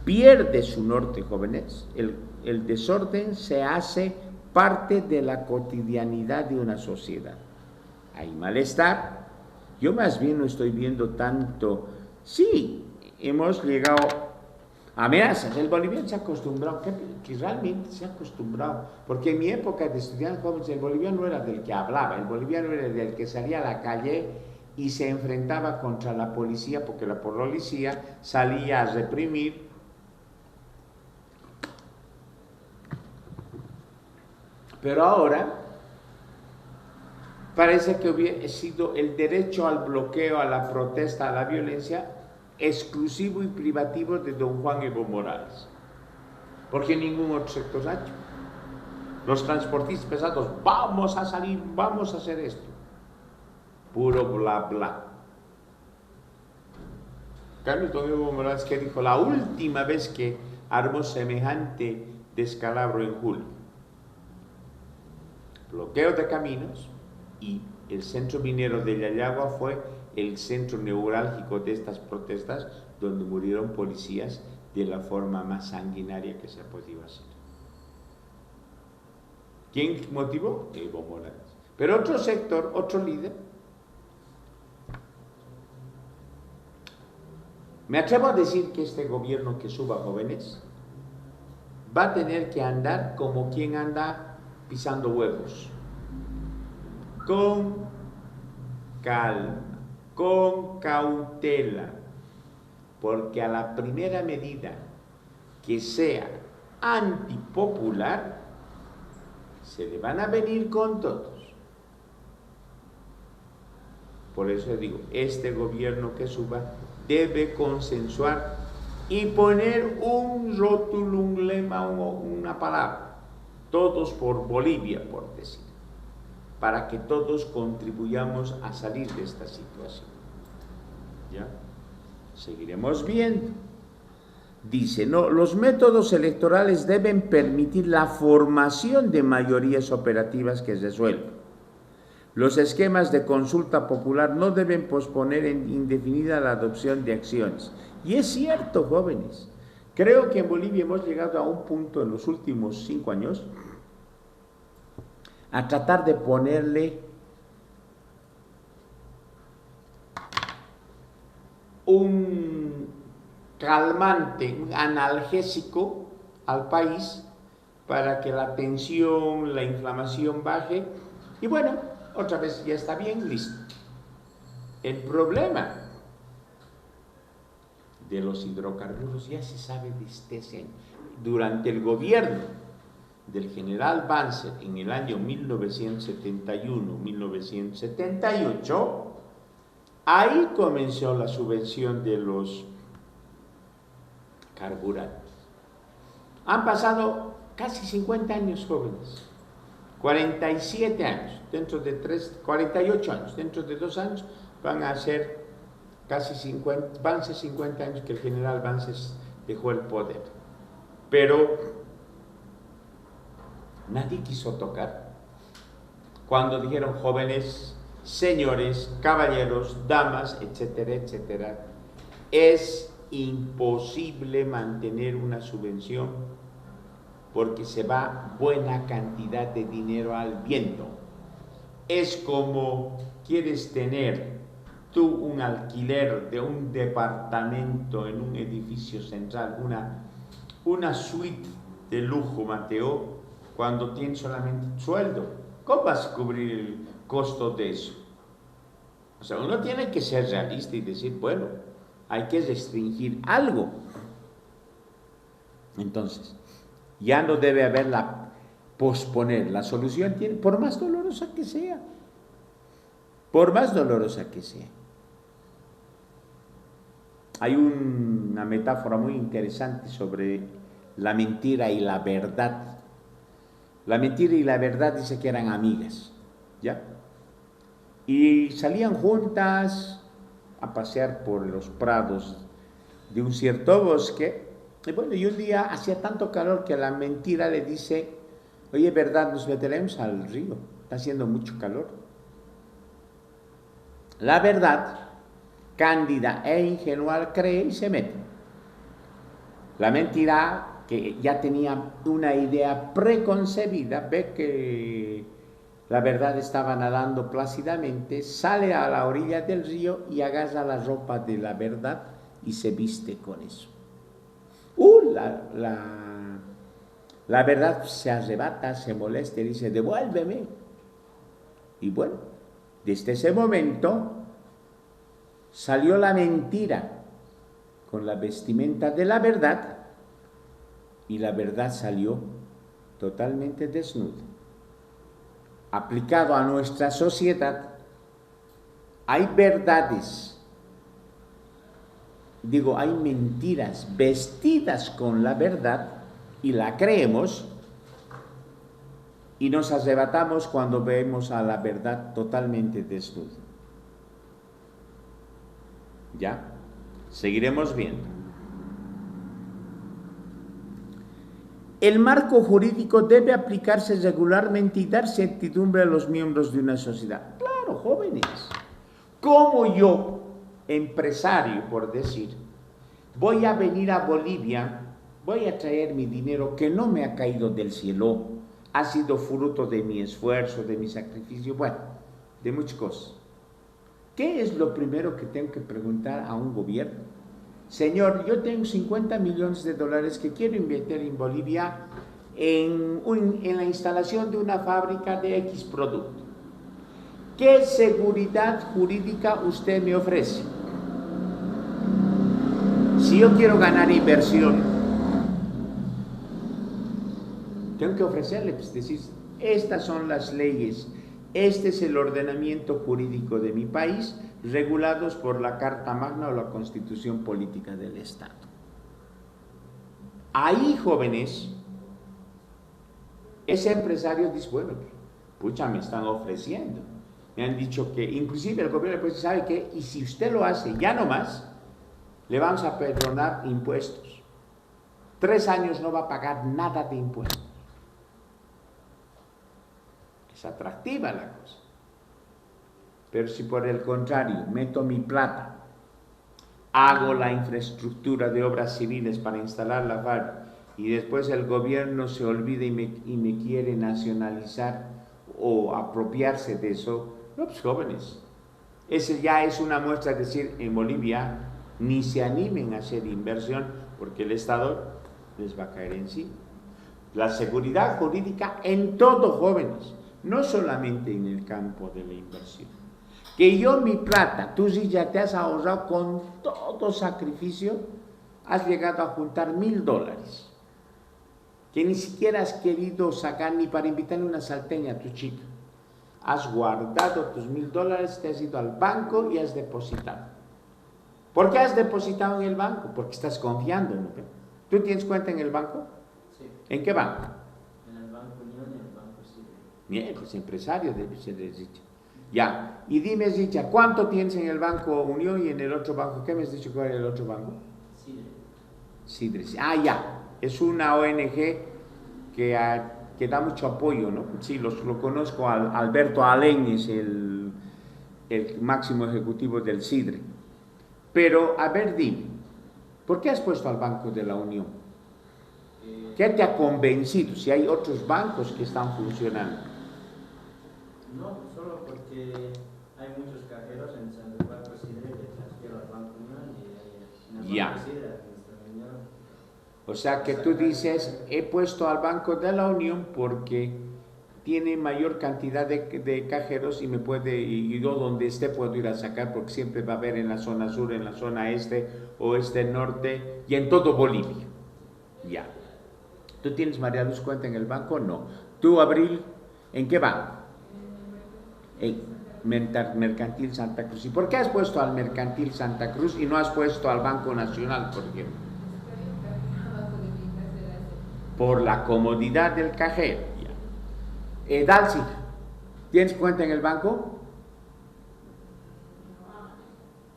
pierde su norte, jóvenes, el desorden se hace parte de la cotidianidad de una sociedad. Hay malestar. Yo más bien no estoy viendo tanto. Sí, hemos llegado a amenazas. El boliviano se ha acostumbrado, que realmente se ha acostumbrado, porque en mi época de estudiante jóvenes, el boliviano no era del que hablaba, el boliviano era del que salía a la calle y se enfrentaba contra la policía, porque la policía salía a reprimir. Pero ahora parece que hubiera sido el derecho al bloqueo, a la protesta, a la violencia, exclusivo y privativo de don Juan Evo Morales, porque ningún otro sector ha hecho. Los transportistas pesados, vamos a salir, vamos a hacer esto. Puro bla bla. Carlos Don Evo Morales, que dijo la última vez que armó semejante descalabro en julio. Bloqueo de caminos, y el centro minero de Yayagua fue el centro neurálgico de estas protestas, donde murieron policías de la forma más sanguinaria que se podía hacer. ¿Quién motivó? Evo Morales. Pero otro sector, otro líder. Me atrevo a decir que este gobierno que suba jóvenes va a tener que andar como quien anda pisando huevos. Con calma, con cautela, porque a la primera medida que sea antipopular, se le van a venir con todos. Por eso digo, este gobierno que suba debe consensuar y poner un rótulo, un lema, una palabra, todos por Bolivia, por decir, para que todos contribuyamos a salir de esta situación. ¿Ya? Seguiremos viendo. Dice, no, los métodos electorales deben permitir la formación de mayorías operativas que resuelvan. Los esquemas de consulta popular no deben posponer en indefinida la adopción de acciones. Y es cierto, jóvenes. Creo que en Bolivia hemos llegado a un punto en los últimos 5 años a tratar de ponerle un calmante, un analgésico al país para que la tensión, la inflamación baje y bueno, otra vez ya está bien, listo. El problema de los hidrocarburos ya se sabe desde ese año. Durante el gobierno del general Banzer en el año 1971-1978, ahí comenzó la subvención de los carburantes. Han pasado casi 50 años, jóvenes. 47 años, dentro de 48 años, dentro de 2 años van a ser casi 50, van a ser 50 años que el general Banzer dejó el poder. Pero nadie quiso tocar. Cuando dijeron jóvenes, señores, caballeros, damas, etcétera, etcétera, es imposible mantener una subvención porque se va buena cantidad de dinero al viento. Es como quieres tener tú un alquiler de un departamento en un edificio central, una suite de lujo, Mateo, cuando tienes solamente sueldo. ¿Cómo vas a cubrir el costo de eso? O sea, uno tiene que ser realista y decir, bueno, hay que restringir algo. Entonces, ya no debe haberla posponer. La solución tiene, por más dolorosa que sea, Hay una metáfora muy interesante sobre la mentira y la verdad. La mentira y la verdad dice que eran amigas, ¿ya? Y salían juntas a pasear por los prados de un cierto bosque. Y bueno, y un día hacía tanto calor que la mentira le dice, oye, verdad, nos meteremos al río, está haciendo mucho calor. La verdad, cándida e ingenua, cree y se mete. La mentira, que ya tenía una idea preconcebida, ve que la verdad estaba nadando plácidamente, sale a la orilla del río y agarra la ropa de la verdad y se viste con eso. La verdad se arrebata, se molesta y dice, devuélveme. Y bueno, desde ese momento salió la mentira con la vestimenta de la verdad y la verdad salió totalmente desnuda. Aplicado a nuestra sociedad, hay verdades, hay mentiras vestidas con la verdad y la creemos y nos arrebatamos cuando vemos a la verdad totalmente desnuda. ¿Ya? Seguiremos viendo. El marco jurídico debe aplicarse regularmente y dar certidumbre a los miembros de una sociedad. Claro, jóvenes. ¿Cómo yo, empresario, por decir, voy a venir a Bolivia, voy a traer mi dinero que no me ha caído del cielo, ha sido fruto de mi esfuerzo, de mi sacrificio, bueno, de muchas cosas? ¿Qué es lo primero que tengo que preguntar a un gobierno? Señor, yo tengo 50 millones de dólares que quiero invertir en Bolivia en la instalación de una fábrica de X producto. ¿Qué seguridad jurídica usted me ofrece? Si yo quiero ganar inversión, tengo que ofrecerle, pues decir, estas son las leyes, este es el ordenamiento jurídico de mi país, regulados por la Carta Magna o la Constitución Política del Estado. Ahí, jóvenes, ese empresario dice, bueno, pucha, me están ofreciendo. Me han dicho que, inclusive el gobierno pues sabe que, y si usted lo hace ya no más, le vamos a perdonar impuestos. 3 años no va a pagar nada de impuestos. Es atractiva la cosa. Pero si por el contrario meto mi plata, hago la infraestructura de obras civiles para instalar la fábrica y después el gobierno se olvida y me quiere nacionalizar o apropiarse de eso, no, pues jóvenes, ese ya es una muestra de decir, en Bolivia ni se animen a hacer inversión porque el Estado les va a caer encima. La seguridad jurídica en todo, jóvenes, no solamente en el campo de la inversión. Que yo mi plata, tú sí ya te has ahorrado con todo sacrificio, has llegado a juntar $1,000, que ni siquiera has querido sacar ni para invitarle una salteña a tu chica. Has guardado tus $1,000, te has ido al banco y has depositado. ¿Por qué has depositado en el banco? Porque estás confiando, ¿no? ¿Tú tienes cuenta en el banco? Sí. ¿En qué banco? En el Banco Unión y en el Banco Sidre. Bien, pues empresario debe ser dicho. Ya, y dime, Zicha, ¿cuánto tienes en el Banco Unión y en el otro banco? ¿Qué me has dicho cuál era el otro banco? Sidre. Sidre. Ah, ya, es una ONG que da mucho apoyo, ¿no? Sí, lo conozco, Alberto Alén es el máximo ejecutivo del Sidre. Pero, a ver, dime, ¿por qué has puesto al Banco de la Unión? ¿Qué te ha convencido si hay otros bancos que están funcionando? No, solo porque hay muchos cajeros en el Banco Sidre que transfiero al Banco Unión y en el Ya. Banco Sidre administro dinero. O sea que tú dices, he puesto al Banco de la Unión porque tiene mayor cantidad de cajeros y yo donde esté puedo ir a sacar porque siempre va a haber en la zona sur, en la zona este, oeste, norte y en todo Bolivia. Ya. ¿Tú tienes, María Luz, cuenta en el banco? No. ¿Tú, Abril, en qué banco? En Mercantil Santa Cruz. ¿Y por qué has puesto al Mercantil Santa Cruz y no has puesto al Banco Nacional, por ejemplo? Por la comodidad del cajero. Dalcy, ¿tienes cuenta en el banco?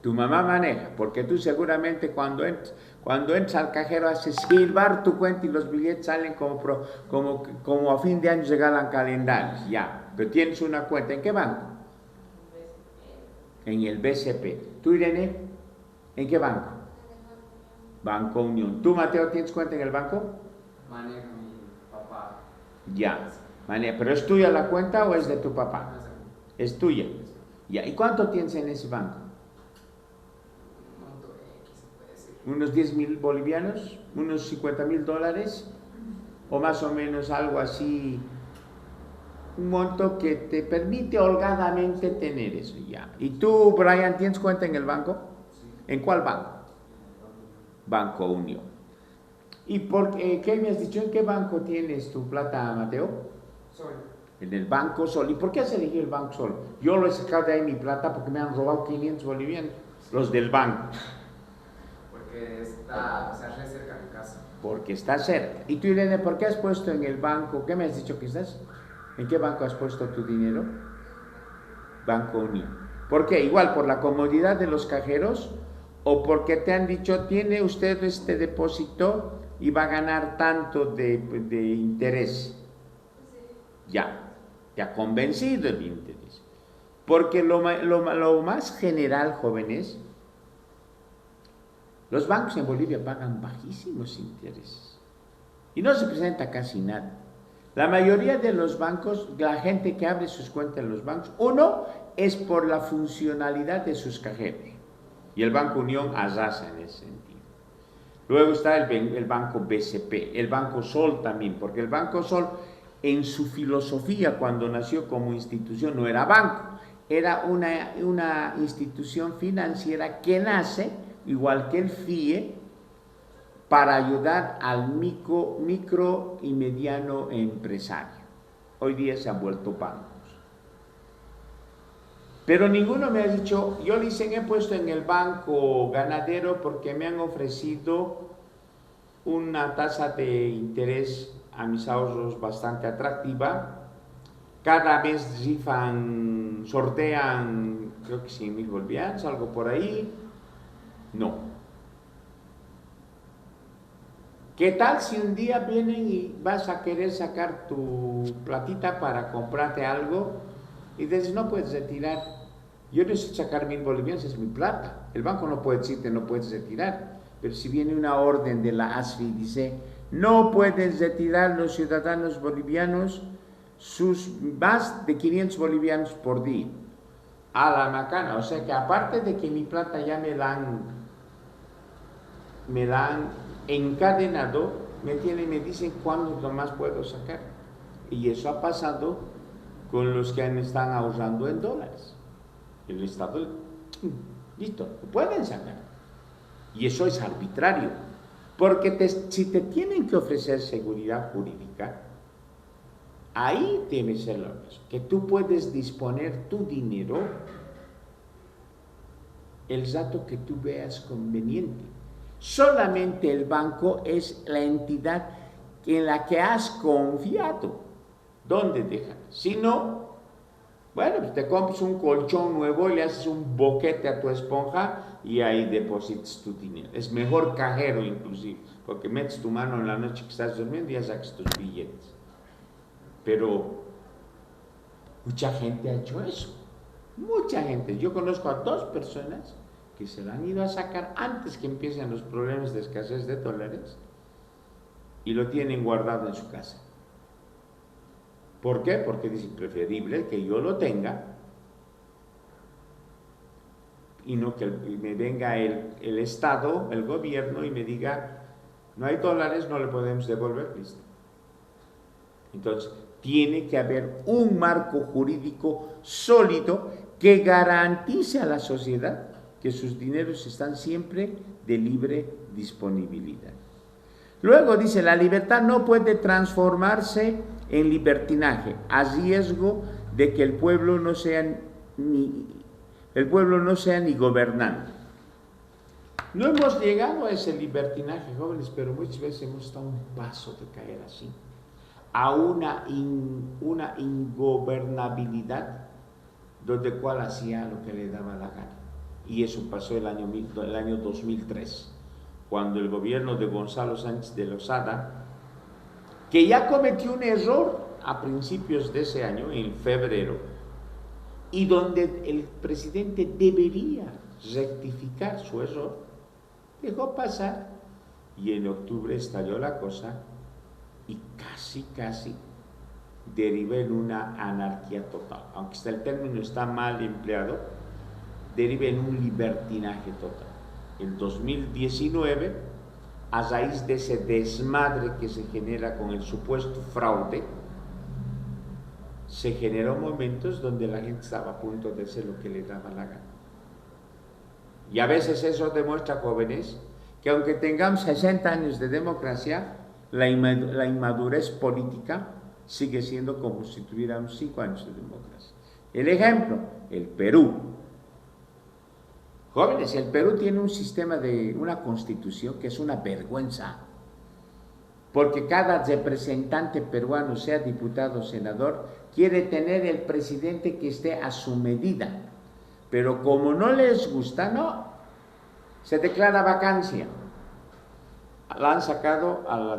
Tu mamá maneja, porque tú seguramente cuando entras al cajero haces silbar tu cuenta y los billetes salen como a fin de año regalan calendarios, ya. Pero tienes una cuenta, ¿en qué banco? En el BCP. ¿Tú, Irene? ¿En qué banco? Banco Unión. ¿Tú, Mateo, tienes cuenta en el banco? Maneja mi papá. Ya, maneja. ¿Pero es tuya la cuenta o es de tu papá? Es tuya. Ya. ¿Y cuánto tienes en ese banco? Unos 10,000 bolivianos, unos 50,000 dólares, o más o menos algo así, un monto que te permite holgadamente tener eso ya. ¿Y tú, Brian, tienes cuenta en el banco? Sí. ¿En cuál banco? Banco Unión. ¿Y qué me has dicho? ¿En qué banco tienes tu plata, Mateo? Sol. En el Banco Sol. ¿Y por qué has elegido el Banco Sol? Yo lo he sacado de ahí mi plata porque me han robado 500 bolivianos, los del banco. Porque está re cerca de mi casa. Porque está cerca. ¿Y tú, Irene, por qué has puesto en el banco? ¿Qué me has dicho que estás? ¿En qué banco has puesto tu dinero? Banco Unión. ¿Por qué? Igual por la comodidad de los cajeros o porque te han dicho, tiene usted este depósito y va a ganar tanto de interés. Ya, te ha convencido el interés. Porque lo más general, jóvenes, los bancos en Bolivia pagan bajísimos intereses y no se presenta casi nada. La mayoría de los bancos, la gente que abre sus cuentas en los bancos, uno es por la funcionalidad de sus cajeros, y el Banco Unión arrasa en ese sentido. Luego está el Banco BCP, el Banco Sol también, porque el Banco Sol, en su filosofía, cuando nació como institución, no era banco, era una institución financiera que nace, igual que el FIE, para ayudar al micro y mediano empresario. Hoy día se han vuelto bancos. Pero ninguno me ha dicho, yo dicen he puesto en el banco ganadero porque me han ofrecido una tasa de interés a mis ahorros bastante atractiva. Cada mes sortean, creo que 100.000 bolivianos, algo por ahí. No. ¿Qué tal si un día vienen y vas a querer sacar tu platita para comprarte algo y dices, no puedes retirar? Yo necesito sacar 1.000 bolivianos, es mi plata. El banco no puede decirte no puedes retirar. Pero si viene una orden de la ASFI y dice, no pueden retirar los ciudadanos bolivianos sus más de 500 bolivianos por día. A la macana. O sea que aparte de que mi plata ya me la han encadenado, me dicen cuándo nomás puedo sacar. Y eso ha pasado con los que están ahorrando en dólares. El Estado, listo, pueden sacar. Y eso es arbitrario. Porque si te tienen que ofrecer seguridad jurídica, ahí debe ser lo mismo. Que tú puedes disponer tu dinero el rato que tú veas conveniente. Solamente el banco es la entidad en la que has confiado. ¿Dónde dejan? Si no, bueno, pues te compras un colchón nuevo y le haces un boquete a tu esponja y ahí depositas tu dinero. Es mejor cajero inclusive, porque metes tu mano en la noche que estás durmiendo y ya sacas tus billetes. Pero mucha gente ha hecho eso. Mucha gente. Yo conozco a 2 personas que se la han ido a sacar antes que empiecen los problemas de escasez de dólares y lo tienen guardado en su casa. ¿Por qué? Porque dicen preferible que yo lo tenga y no que me venga el Estado, el gobierno y me diga no hay dólares, no le podemos devolver, listo. Entonces tiene que haber un marco jurídico sólido que garantice a la sociedad que sus dineros están siempre de libre disponibilidad. Luego dice, la libertad no puede transformarse en libertinaje, a riesgo de que el pueblo no sea ni gobernante. No hemos llegado a ese libertinaje, jóvenes, pero muchas veces hemos estado a un paso de caer así, a una ingobernabilidad donde cual hacía lo que le daba la gana. Y eso pasó el año 2003, cuando el gobierno de Gonzalo Sánchez de Lozada, que ya cometió un error a principios de ese año, en febrero, y donde el presidente debería rectificar su error, dejó pasar, y en octubre estalló la cosa, y casi deriva en una anarquía total. Aunque el término está mal empleado, deriva en un libertinaje total. En 2019, a raíz de ese desmadre que se genera con el supuesto fraude, se generó momentos donde la gente estaba a punto de hacer lo que le daba la gana. Y a veces eso demuestra, jóvenes, que aunque tengamos 60 años de democracia, la inmadurez política sigue siendo como si tuviéramos 5 años de democracia. El ejemplo, el Perú. Jóvenes, el Perú tiene un sistema una constitución que es una vergüenza, porque cada representante peruano, sea diputado o senador, quiere tener el presidente que esté a su medida, pero como no les gusta, no, Se declara vacancia. La han sacado a la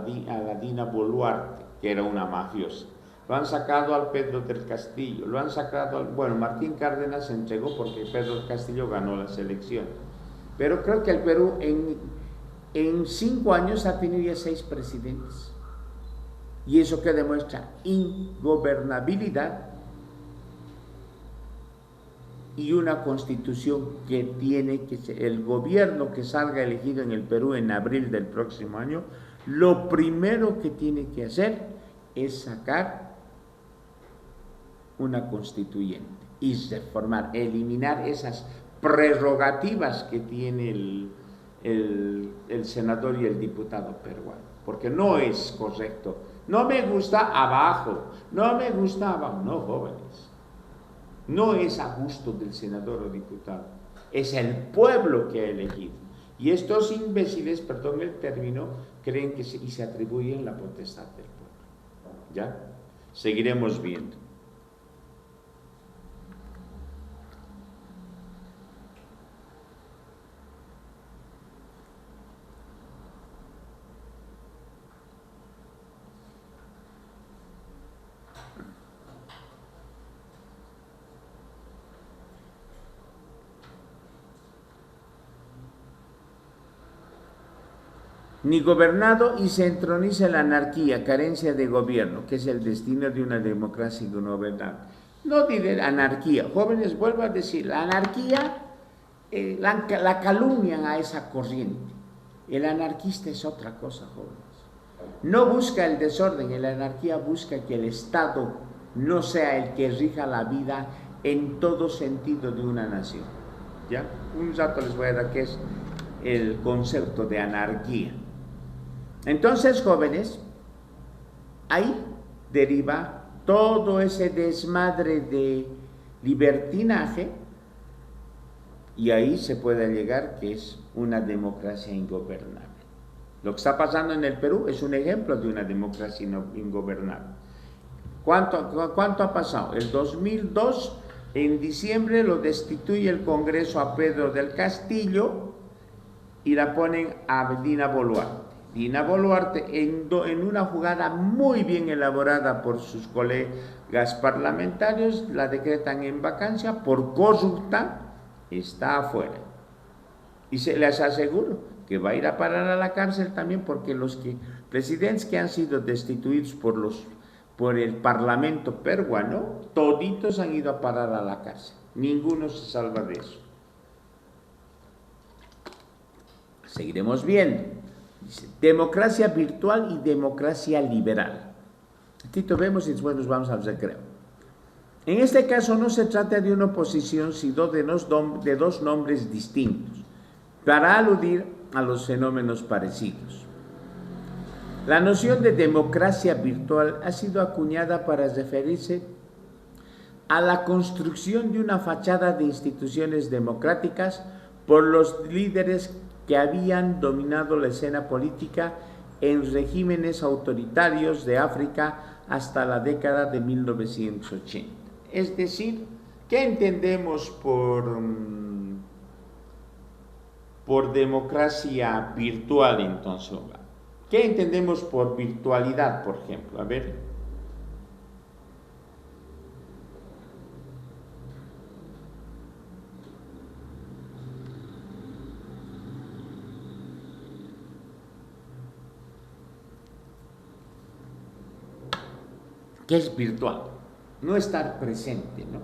Dina Boluarte, que era una mafiosa. Lo han sacado al Pedro del Castillo. Lo han sacado bueno, Martín Cárdenas se entregó porque Pedro del Castillo ganó las elecciones. Pero creo que el Perú en 5 años ha tenido ya 6 presidentes. Y eso que demuestra ingobernabilidad y una constitución que tiene que ser, el gobierno que salga elegido en el Perú en abril del próximo año, lo primero que tiene que hacer es sacar una constituyente y reformar, eliminar esas prerrogativas que tiene el senador y el diputado peruano, porque no es correcto. No me gusta abajo, no me gusta abajo, no, jóvenes. No es a gusto del senador o diputado, es el pueblo que ha elegido. Y estos imbéciles, perdón el término, creen que y se atribuyen la potestad del pueblo. ¿Ya? Seguiremos viendo. Ni gobernado y se entroniza la anarquía, carencia de gobierno, que es el destino de una democracia ingobernable. No diré anarquía, jóvenes, vuelvo a decir, la anarquía la calumnian a esa corriente. El anarquista es otra cosa, jóvenes. No busca el desorden, la anarquía busca que el Estado no sea el que rija la vida en todo sentido de una nación. ¿Ya? Un rato les voy a dar qué es el concepto de anarquía. Entonces, jóvenes, ahí deriva todo ese desmadre de libertinaje y ahí se puede llegar que es una democracia ingobernable. Lo que está pasando en el Perú es un ejemplo de una democracia ingobernable. ¿Cuánto ha pasado? El 2002, en diciembre, lo destituye el Congreso a Pedro del Castillo y la ponen a Dina Boluarte. Dina Boluarte, en una jugada muy bien elaborada por sus colegas parlamentarios, la decretan en vacancia por corrupta, está afuera. Y se les aseguro que va a ir a parar a la cárcel también, porque los presidentes que han sido destituidos por el Parlamento peruano, toditos han ido a parar a la cárcel. Ninguno se salva de eso. Seguiremos viendo. Dice, democracia virtual y democracia liberal. Tito vemos y después nos vamos al recreo. En este caso no se trata de una oposición, sino de dos nombres distintos, para aludir a los fenómenos parecidos. La noción de democracia virtual ha sido acuñada para referirse a la construcción de una fachada de instituciones democráticas por los líderes que habían dominado la escena política en regímenes autoritarios de África hasta la década de 1980. Es decir, ¿qué entendemos por democracia virtual entonces? ¿Qué entendemos por virtualidad, por ejemplo? A ver. ¿Qué es virtual? No estar presente, ¿no?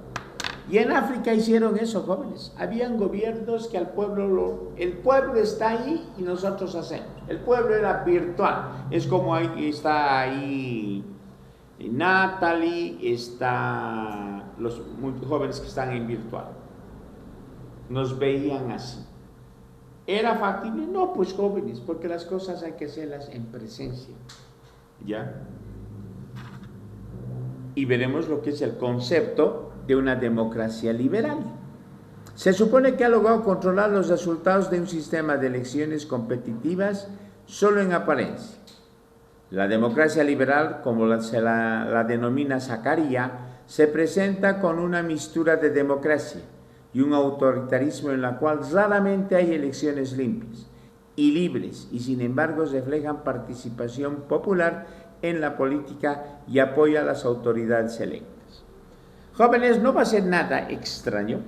Y en África hicieron eso, jóvenes. Habían gobiernos que el pueblo está ahí y nosotros hacemos. El pueblo era virtual. Es como está ahí Natalie, está los muy jóvenes que están en virtual. Nos veían así. ¿Era factible? No, pues jóvenes, porque las cosas hay que hacerlas en presencia. ¿Ya? Y veremos lo que es el concepto de una democracia liberal. Se supone que ha logrado controlar los resultados de un sistema de elecciones competitivas solo en apariencia. La democracia liberal, como se la denomina Zacarías, se presenta con una mixtura de democracia, y un autoritarismo en la cual raramente hay elecciones limpias y libres y sin embargo reflejan participación popular en la política y apoyo a las autoridades electas. Jóvenes, no va a ser nada extraño,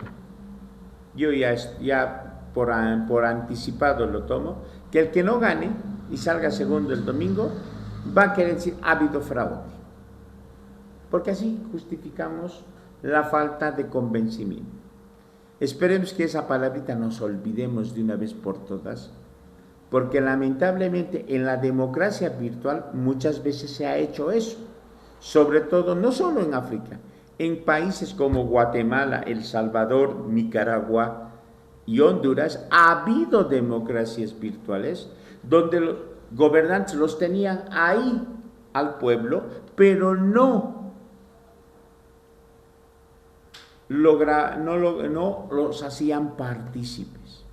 yo ya por anticipado lo tomo, que el que no gane y salga segundo el domingo va a querer decir ha habido fraude, porque así justificamos la falta de convencimiento. Esperemos que esa palabrita nos olvidemos de una vez por todas, porque lamentablemente en la democracia virtual muchas veces se ha hecho eso, sobre todo no solo en África, en países como Guatemala, El Salvador, Nicaragua y Honduras ha habido democracias virtuales donde los gobernantes los tenían ahí al pueblo, pero no los hacían partícipes.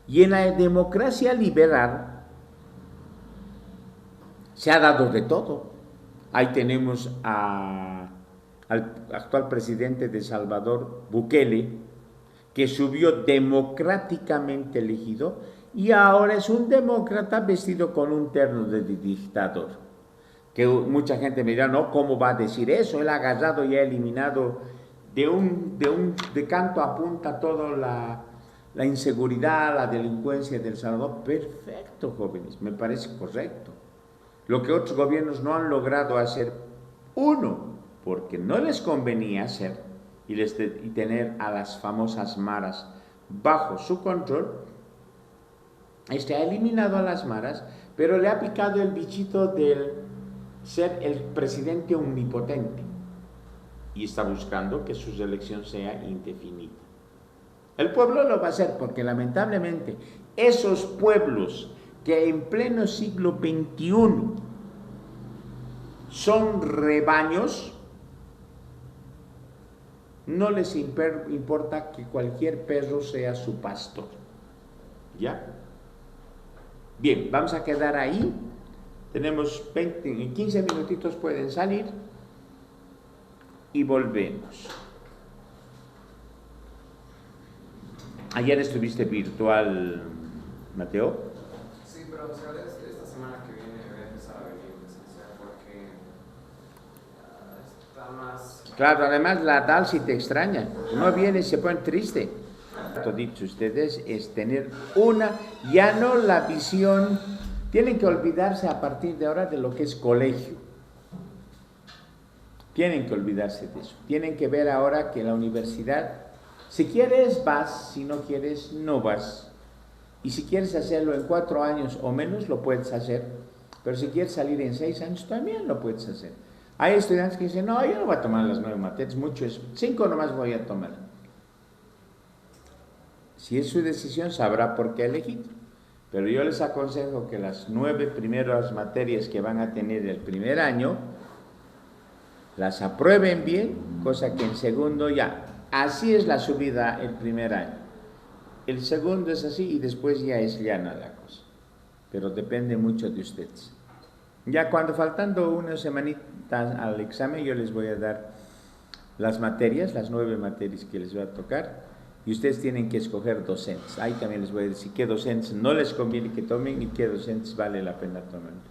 Y en la democracia liberal se ha dado de todo. Ahí tenemos al actual presidente de Salvador, Bukele, que subió democráticamente elegido y ahora es un demócrata vestido con un terno de dictador. Que mucha gente me dirá, no, ¿cómo va a decir eso? Él ha agarrado y ha eliminado de canto a punta toda la inseguridad, la delincuencia del Salvador. Perfecto, jóvenes, me parece correcto. Lo que otros gobiernos no han logrado hacer, uno, porque no les convenía hacer y tener a las famosas maras bajo su control. Ha eliminado a las maras, pero le ha picado el bichito del ser el presidente omnipotente y está buscando que su reelección sea indefinida. El pueblo lo va a hacer porque lamentablemente esos pueblos que en pleno siglo XXI son rebaños, no les importa que cualquier perro sea su pastor. ¿Ya? Bien, vamos a quedar ahí. Tenemos 15 minutitos, pueden salir y volvemos. Ayer estuviste virtual, Mateo. Sí, pero esta semana que viene voy a empezar a venir presencial porque está más... Claro, además la Dalsi te extraña. No viene y se pone triste. Lo dicho ustedes es tener ya no la visión, tienen que olvidarse a partir de ahora de lo que es colegio. Tienen que olvidarse de eso. Tienen que ver ahora que la universidad, si quieres vas, si no quieres no vas. Y si quieres hacerlo en 4 años o menos, lo puedes hacer. Pero si quieres salir en 6 años, también lo puedes hacer. Hay estudiantes que dicen, no, yo no voy a tomar las 9 materias, mucho es 5 nomás voy a tomar. Si es su decisión, sabrá por qué elegir. Pero yo les aconsejo que las 9 primeras materias que van a tener el primer año, las aprueben bien, cosa que en segundo ya. Así es la subida el primer año. El segundo es así y después ya es llana la cosa. Pero depende mucho de ustedes. Ya cuando faltando unas semanitas al examen, yo les voy a dar las materias, las 9 materias que les va a tocar. Y ustedes tienen que escoger docentes. Ahí también les voy a decir qué docentes no les conviene que tomen y qué docentes vale la pena tomarlos.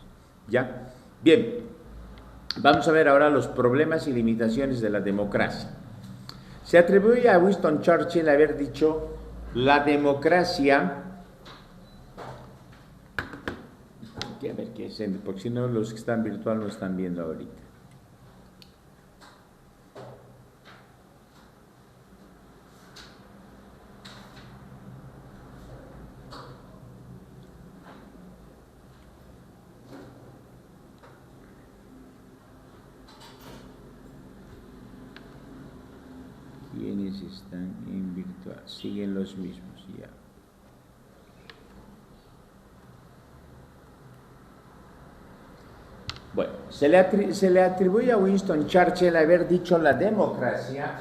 ¿Ya? Bien. Vamos a ver ahora los problemas y limitaciones de la democracia. Se atribuye a Winston Churchill haber dicho, la democracia... A ver qué es, porque si no los que están virtual no están viendo ahorita. ¿Quiénes están en virtual? Siguen los mismos, ya. Bueno, se le atribuye a Winston Churchill haber dicho la democracia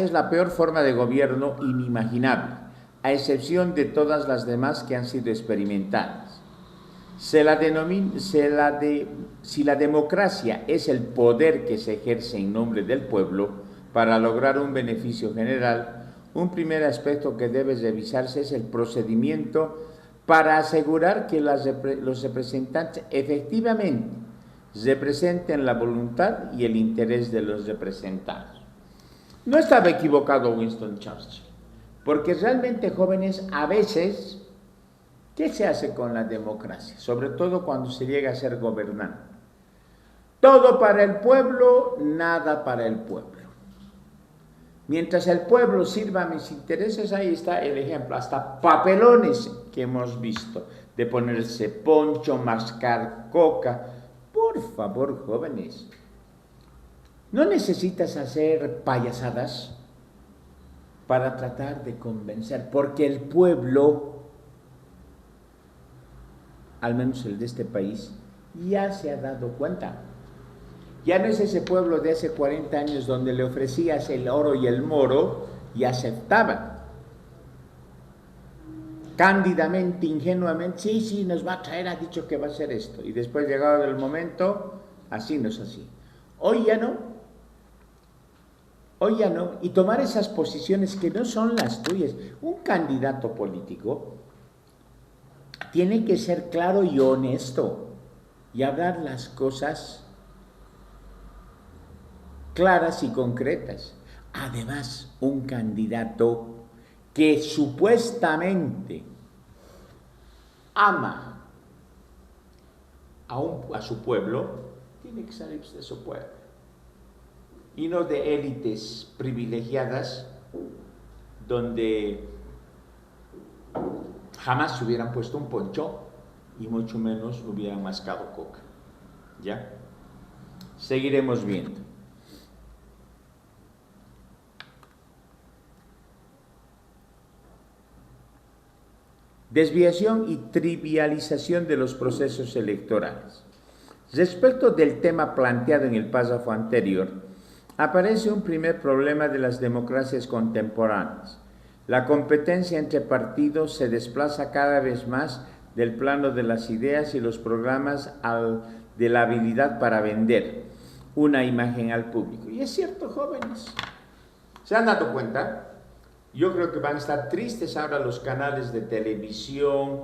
es la peor forma de gobierno inimaginable, a excepción de todas las demás que han sido experimentadas. Si la democracia es el poder que se ejerce en nombre del pueblo para lograr un beneficio general, un primer aspecto que debe revisarse es el procedimiento para asegurar que los representantes efectivamente representen la voluntad y el interés de los representados. No estaba equivocado Winston Churchill, porque realmente, jóvenes, a veces, ¿qué se hace con la democracia? Sobre todo cuando se llega a ser gobernante. Todo para el pueblo, nada para el pueblo. Mientras el pueblo sirva a mis intereses, ahí está el ejemplo, hasta papelones que hemos visto, de ponerse poncho, mascar coca. Por favor, jóvenes, no necesitas hacer payasadas para tratar de convencer, porque el pueblo, al menos el de este país, ya se ha dado cuenta. Ya no es ese pueblo de hace 40 años donde le ofrecías el oro y el moro y aceptaban. Cándidamente, ingenuamente, sí, nos va a traer, ha dicho que va a hacer esto. Y después, llegado el momento, así no es así. Hoy ya no. Y tomar esas posiciones que no son las tuyas. Un candidato político tiene que ser claro y honesto y hablar las cosas claras y concretas. Además, un candidato que supuestamente ama a su pueblo, tiene que salir de su pueblo y no de élites privilegiadas donde jamás se hubieran puesto un poncho y mucho menos hubieran mascado coca. ¿Ya? Seguiremos viendo. Desviación y trivialización de los procesos electorales. Respecto del tema planteado en el párrafo anterior, aparece un primer problema de las democracias contemporáneas. La competencia entre partidos se desplaza cada vez más del plano de las ideas y los programas al de la habilidad para vender una imagen al público. Y es cierto, jóvenes. ¿Se han dado cuenta? Yo creo que van a estar tristes ahora los canales de televisión,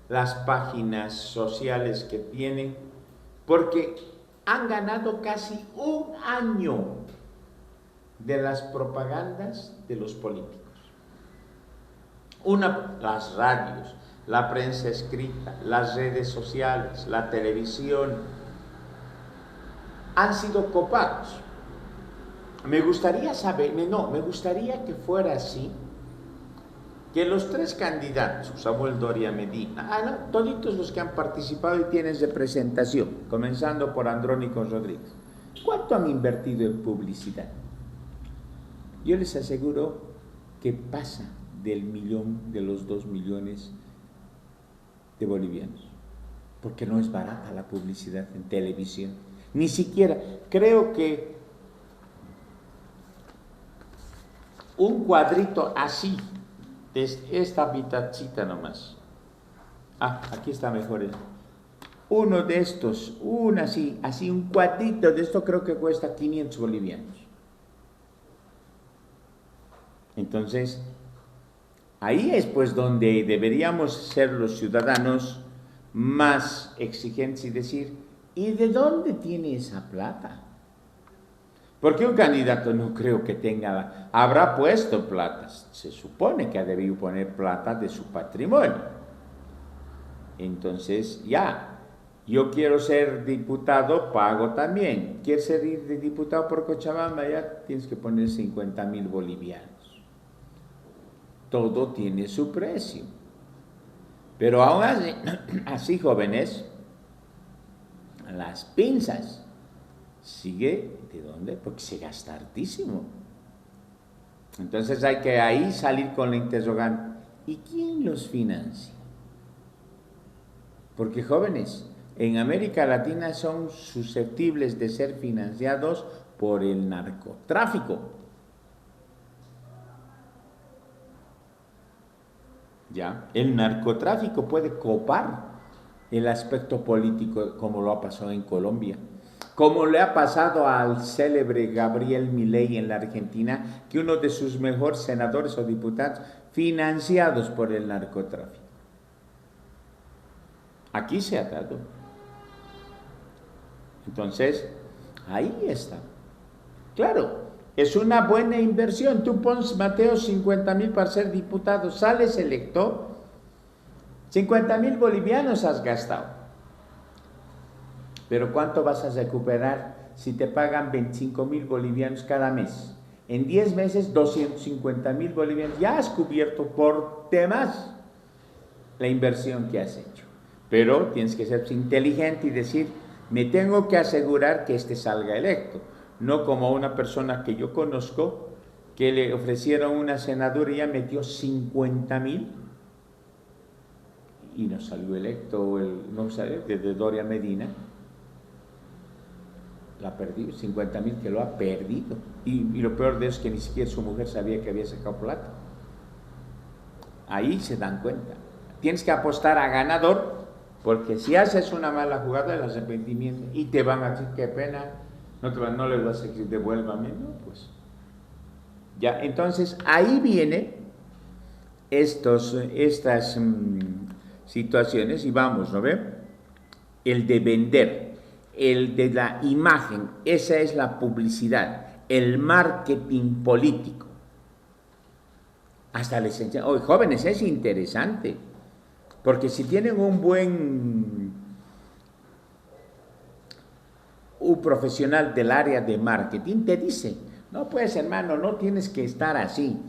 las páginas sociales que tienen, porque han ganado casi un año de las propagandas de los políticos. Las radios, la prensa escrita, las redes sociales, la televisión, han sido copados. Me gustaría que fuera así, que los tres candidatos, Samuel Doria Medina, toditos los que han participado y tienen representación, comenzando por Andrónico Rodríguez, ¿cuánto han invertido en publicidad? Yo les aseguro que pasa del millón, de los 2 millones de bolivianos, porque no es barata la publicidad en televisión, ni siquiera, creo que un cuadrito así, de esta mitadcita nomás. Aquí está mejor. Uno de estos, así un cuadrito de esto creo que cuesta 500 bolivianos. Entonces, ahí es pues donde deberíamos ser los ciudadanos más exigentes y decir, ¿y de dónde tiene esa plata? Porque un candidato no creo que habrá puesto plata, se supone que ha debido poner plata de su patrimonio. Entonces, yo quiero ser diputado, pago también. ¿Quieres ser diputado por Cochabamba? Ya tienes que poner 50,000 bolivianos. Todo tiene su precio. Pero aún así, jóvenes, las pinzas. ¿Sigue? ¿De dónde? Porque se gasta hartísimo. Entonces hay que ahí salir con la interrogante. ¿Y quién los financia? Porque, jóvenes, en América Latina son susceptibles de ser financiados por el narcotráfico. ¿Ya? El narcotráfico puede copar el aspecto político como lo ha pasado en Colombia, como le ha pasado al célebre Gabriel Milei en la Argentina, que uno de sus mejores senadores o diputados financiados por el narcotráfico. Aquí se ha dado. Entonces, ahí está. Claro, es una buena inversión. Tú pones, Mateo, 50,000 para ser diputado, sales electo, 50,000 bolivianos has gastado. Pero ¿cuánto vas a recuperar si te pagan 25,000 bolivianos cada mes? En 10 meses, 250,000 bolivianos. Ya has cubierto por temas la inversión que has hecho. Pero tienes que ser inteligente y decir, me tengo que asegurar que este salga electo. No como una persona que yo conozco, que le ofrecieron una senaduría, metió 50,000 y no salió electo, no salió, desde Doria Medina. La ha perdido, 50,000 que lo ha perdido. Y lo peor de eso es que ni siquiera su mujer sabía que había sacado plata. Ahí se dan cuenta. Tienes que apostar a ganador, porque si haces una mala jugada, el arrepentimiento, y te van a decir, qué pena, no les vas a decir, devuélvame, no, pues. Ya, entonces, ahí viene estas situaciones, y vamos, ¿no ve? El de vender, el de la imagen, esa es la publicidad, el marketing político. Hasta les enseñan, oye, jóvenes, es interesante, porque si tienen un profesional del área de marketing, te dice, no pues hermano, no tienes que estar así,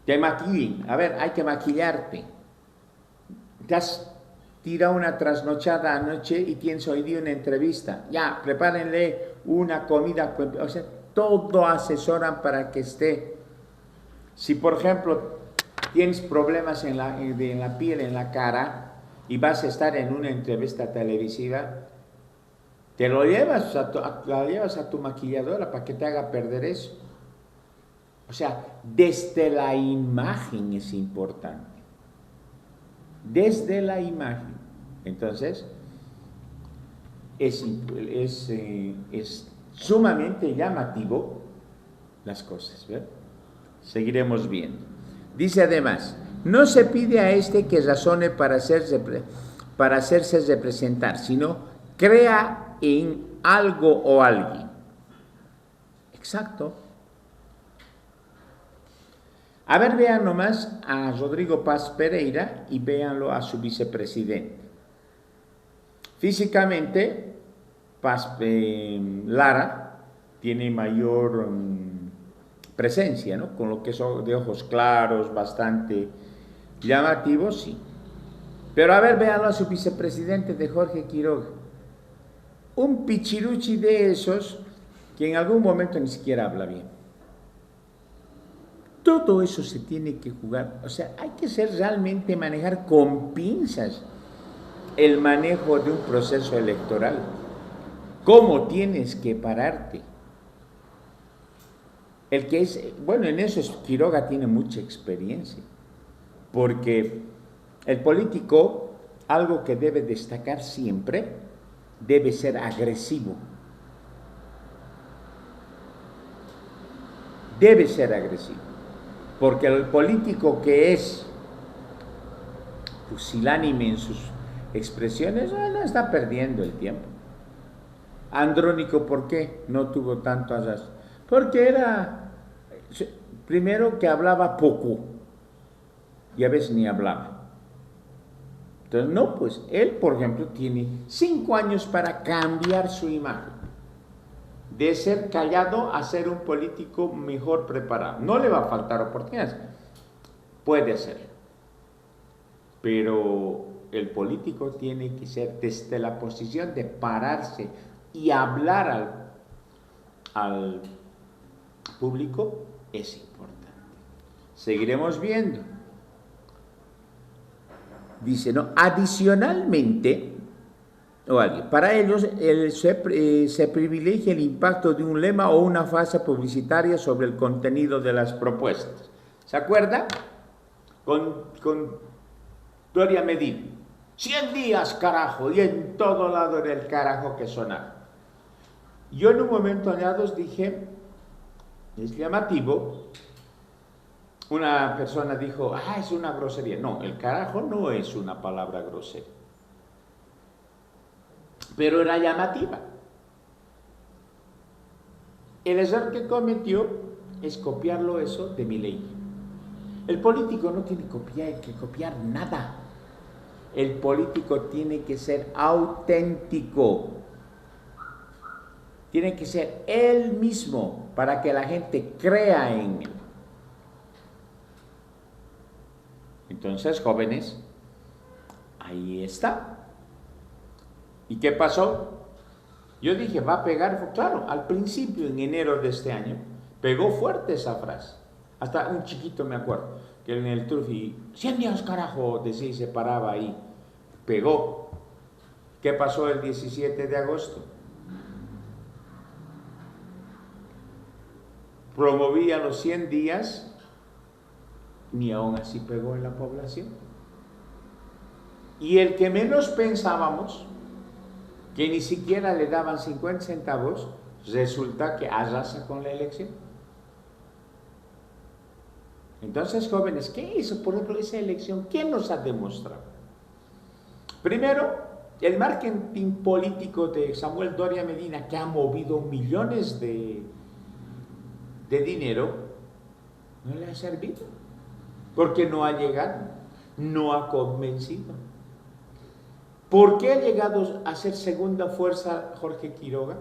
te maquillen, a ver, hay que maquillarte, te has tirado una trasnochada anoche y tienes hoy día una entrevista, ya, prepárenle una comida, o sea, todo asesoran para que esté. Si por ejemplo tienes problemas en la piel, en la cara, y vas a estar en una entrevista televisiva, te lo llevas la llevas a tu maquilladora para que te haga perder eso. O sea, desde la imagen es importante. Desde la imagen. Entonces, es sumamente llamativo las cosas, ¿verdad? Seguiremos viendo. Dice además, no se pide a este que razone para hacerse representar, sino crea en algo o alguien. Exacto. A ver, vean nomás a Rodrigo Paz Pereira y véanlo a su vicepresidente. Físicamente, Lara tiene mayor presencia, ¿no? Con lo que son de ojos claros, bastante llamativos, sí. Pero a ver, véanlo a su vicepresidente de Jorge Quiroga. Un pichiruchi de esos que en algún momento ni siquiera habla bien. Todo eso se tiene que jugar, o sea, hay que realmente manejar con pinzas el manejo de un proceso electoral. ¿Cómo tienes que pararte? El que es, bueno, en eso Quiroga tiene mucha experiencia, porque el político, algo que debe destacar siempre, debe ser agresivo. Debe ser agresivo, porque el político que es pusilánime en sus expresiones, no está perdiendo el tiempo. Andrónico, ¿por qué no tuvo tanto arrastre? Porque era, primero, que hablaba poco y a veces ni hablaba. Entonces, no, pues él, por ejemplo, tiene 5 años para cambiar su imagen, de ser callado a ser un político mejor preparado. No le va a faltar oportunidades, puede hacerlo, pero el político tiene que ser desde la posición de pararse y hablar al público, es importante. Seguiremos viendo. Dice, ¿no? Adicionalmente, para ellos se privilegia el impacto de un lema o una frase publicitaria sobre el contenido de las propuestas. ¿Se acuerda? Con Doria Medina. 100 días, carajo, y en todo lado era el carajo que sonaba. Yo en un momento dado dije, es llamativo. Una persona dijo, es una grosería. No, el carajo no es una palabra grosera. Pero era llamativa. El error que cometió es copiarlo eso de Milei. El político no tiene que copiar nada. El político tiene que ser auténtico. Tiene que ser él mismo para que la gente crea en él. Entonces, jóvenes, ahí está. ¿Y qué pasó? Yo dije, va a pegar, claro, al principio, en enero de este año, pegó fuerte esa frase. Hasta un chiquito me acuerdo, que en el Turfi, 100 días, carajo, decía y se paraba ahí. Pegó. ¿Qué pasó el 17 de agosto? Promovía los 100 días, ni aún así pegó en la población. Y el que menos pensábamos, que ni siquiera le daban 50 centavos, resulta que arrasa con la elección. Entonces, jóvenes, ¿qué hizo, por ejemplo, esa elección? ¿Qué nos ha demostrado? Primero, el marketing político de Samuel Doria Medina, que ha movido millones de dinero, no le ha servido, porque no ha llegado, no ha convencido. ¿Por qué ha llegado a ser segunda fuerza Jorge Quiroga?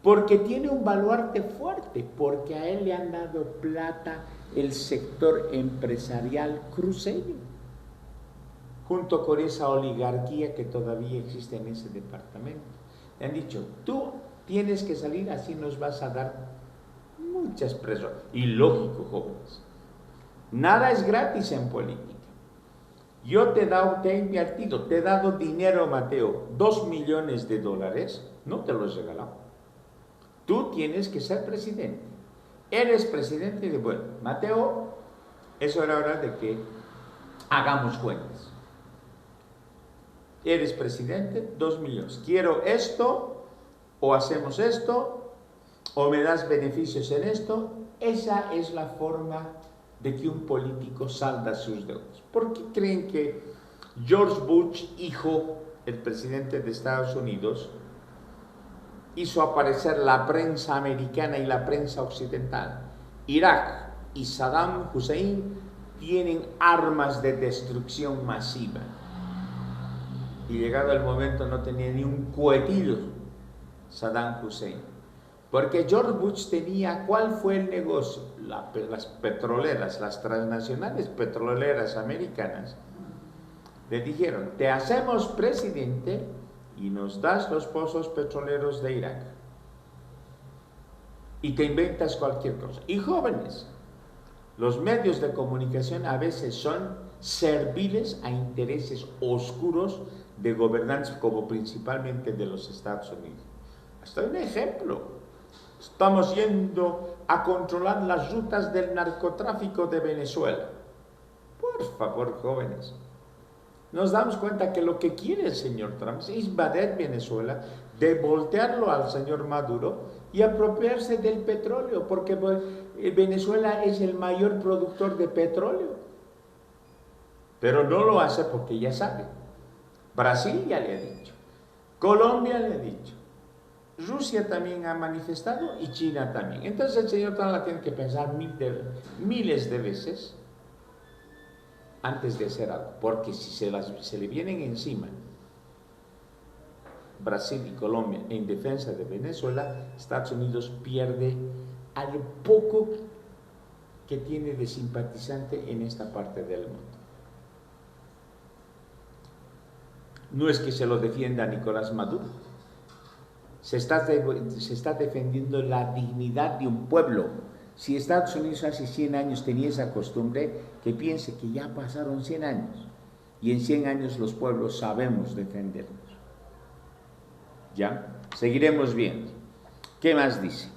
Porque tiene un baluarte fuerte, porque a él le han dado plata el sector empresarial cruceño, junto con esa oligarquía que todavía existe en ese departamento. Le han dicho, tú tienes que salir, así nos vas a dar muchas presiones. Y lógico, jóvenes, nada es gratis en política. Yo te he invertido, te he dado dinero, Mateo, $2 millones, no te los he regalado. Tú tienes que ser presidente. Eres presidente de, bueno, Mateo, es hora de que hagamos cuentas. Eres presidente, 2 millones. Quiero esto, o hacemos esto, o me das beneficios en esto. Esa es la forma de que un político salda sus deudas. ¿Por qué creen que George Bush, hijo, el presidente de Estados Unidos, hizo aparecer la prensa americana y la prensa occidental? Irak y Saddam Hussein tienen armas de destrucción masiva. Y llegado el momento no tenía ni un cohetillo Saddam Hussein. Porque George Bush tenía, ¿cuál fue el negocio? Las petroleras, las transnacionales petroleras americanas, le dijeron, te hacemos presidente y nos das los pozos petroleros de Irak. Y te inventas cualquier cosa. Y jóvenes, los medios de comunicación a veces son serviles a intereses oscuros de gobernantes, como principalmente de los Estados Unidos. Hasta un ejemplo. Estamos yendo a controlar las rutas del narcotráfico de Venezuela. Por favor, jóvenes, nos damos cuenta que lo que quiere el señor Trump es invadir Venezuela, de voltearlo al señor Maduro y apropiarse del petróleo, porque Venezuela es el mayor productor de petróleo. Pero no lo hace porque ya sabe. Brasil ya le ha dicho, Colombia le ha dicho, Rusia también ha manifestado y China también. Entonces el señor Trump la tiene que pensar miles de veces antes de hacer algo, porque si se le vienen encima Brasil y Colombia en defensa de Venezuela, Estados Unidos pierde al poco que tiene de simpatizante en esta parte del mundo. No es que se lo defienda Nicolás Maduro, se está defendiendo la dignidad de un pueblo. Si Estados Unidos hace 100 años tenía esa costumbre, que piense que ya pasaron 100 años y en 100 años los pueblos sabemos defendernos. ¿Ya? Seguiremos viendo. ¿Qué más dice?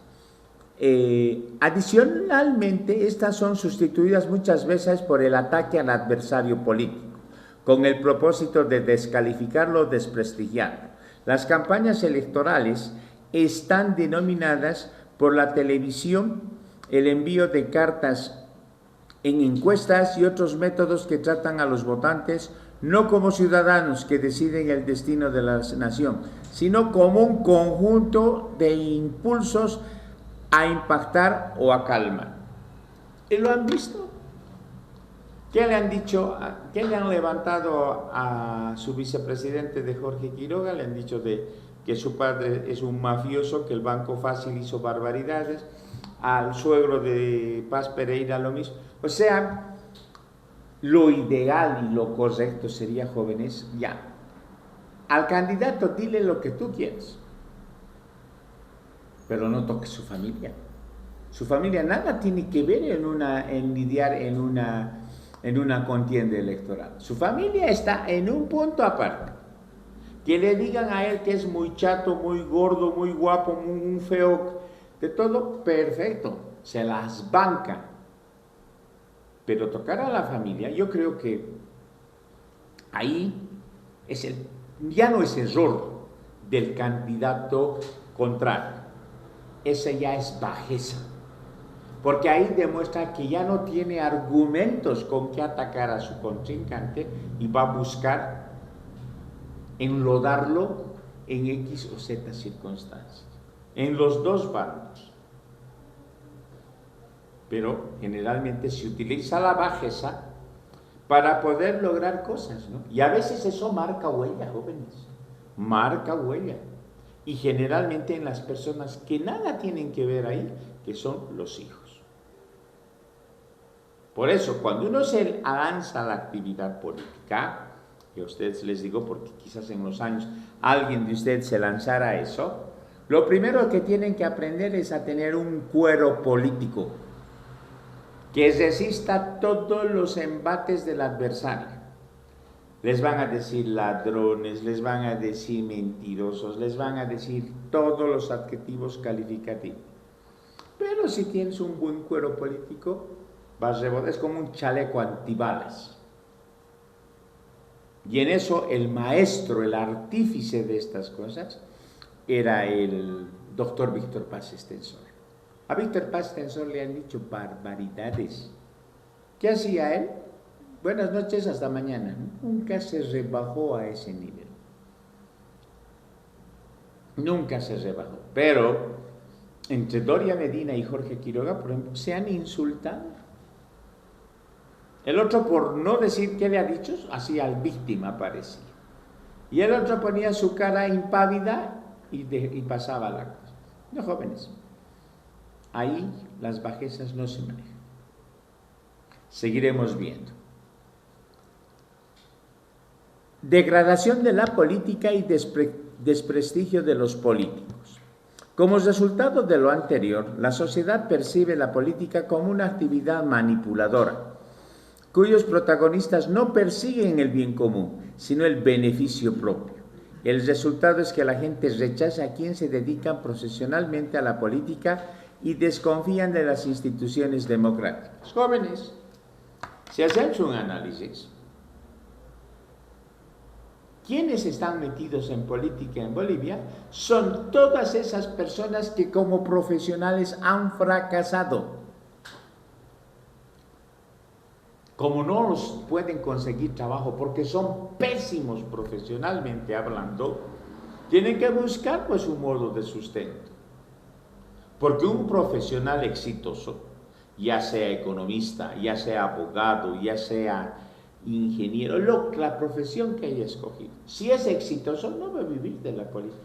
Adicionalmente, estas son sustituidas muchas veces por el ataque al adversario político. con el propósito de descalificarlo o desprestigiarlo. Las campañas electorales están denominadas por la televisión, el envío de cartas en encuestas y otros métodos que tratan a los votantes no como ciudadanos que deciden el destino de la nación, sino como un conjunto de impulsos a impactar o a calmar. ¿Y lo han visto? ¿Qué le han dicho? ¿Qué le han levantado a su vicepresidente de Jorge Quiroga? Le han dicho que su padre es un mafioso, que el Banco Fácil hizo barbaridades, al suegro de Paz Pereira lo mismo. O sea, lo ideal y lo correcto sería, jóvenes, ya, al candidato dile lo que tú quieres, pero no toques su familia. Su familia nada tiene que ver en lidiar en una contienda electoral. Su familia está en un punto aparte. Que le digan a él que es muy chato, muy gordo, muy guapo, muy feo, de todo, perfecto, se las banca. Pero tocar a la familia, yo creo que ahí ya no es error del candidato contrario, esa ya es bajeza, porque ahí demuestra que ya no tiene argumentos con que atacar a su contrincante y va a buscar enlodarlo en X o Z circunstancias, en los dos bandos. Pero generalmente se utiliza la bajeza para poder lograr cosas, ¿no? Y a veces eso marca huella, jóvenes, marca huella. Y generalmente en las personas que nada tienen que ver ahí, que son los hijos. Por eso, cuando uno se lanza a la actividad política, que a ustedes les digo porque quizás en los años alguien de ustedes se lanzara a eso, lo primero que tienen que aprender es a tener un cuero político que resista todos los embates del adversario. Les van a decir ladrones, les van a decir mentirosos, les van a decir todos los adjetivos calificativos. Pero si tienes un buen cuero político, vas a rebotar, es como un chaleco antibalas. Y en eso el maestro, el artífice de estas cosas, era el doctor Víctor Paz Extensor. A Víctor Paz Extensor le han dicho barbaridades. ¿Qué hacía él? Buenas noches, hasta mañana. Nunca se rebajó a ese nivel. Nunca se rebajó. Pero entre Doria Medina y Jorge Quiroga, por ejemplo, se han insultado. El otro, por no decir qué le ha dicho, hacía al víctima, parecía. Y el otro ponía su cara impávida y pasaba la cosa. No, jóvenes. Ahí las bajezas no se manejan. Seguiremos viendo. Degradación de la política y desprestigio de los políticos. Como resultado de lo anterior, la sociedad percibe la política como una actividad manipuladora, cuyos protagonistas no persiguen el bien común, sino el beneficio propio. El resultado es que la gente rechaza a quien se dedican profesionalmente a la política y desconfían de las instituciones democráticas. Jóvenes, si has hecho un análisis, ¿quiénes están metidos en política en Bolivia? Son todas esas personas que como profesionales han fracasado. Como no los pueden conseguir trabajo porque son pésimos profesionalmente hablando, tienen que buscar pues un modo de sustento. Porque un profesional exitoso, ya sea economista, ya sea abogado, ya sea ingeniero, la profesión que haya escogido, si es exitoso no va a vivir de la política,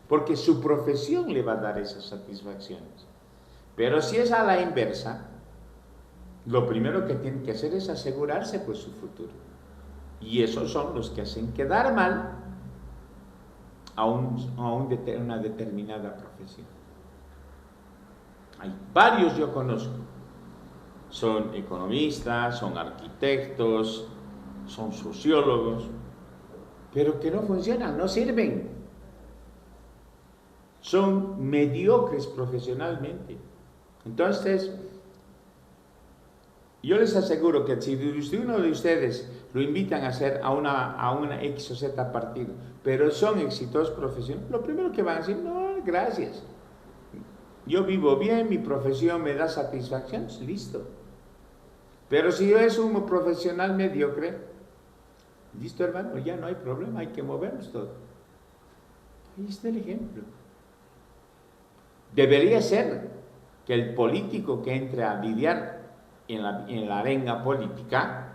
porque su profesión le va a dar esas satisfacciones. Pero si es a la inversa, lo primero que tienen que hacer es asegurarse pues su futuro. Y esos son los que hacen quedar mal a una determinada profesión. Hay varios yo conozco. Son economistas, son arquitectos, son sociólogos, pero que no funcionan, no sirven. Son mediocres profesionalmente. Entonces, Yo les aseguro que si uno de ustedes lo invitan a hacer a una X o Z partido, pero son exitosos profesionales, lo primero que van a decir, no, gracias. Yo vivo bien, mi profesión me da satisfacción, listo. Pero si yo es un profesional mediocre, listo, hermano, ya no hay problema, hay que movernos todo. Ahí está el ejemplo. Debería ser que el político que entre a lidiar en la arenga política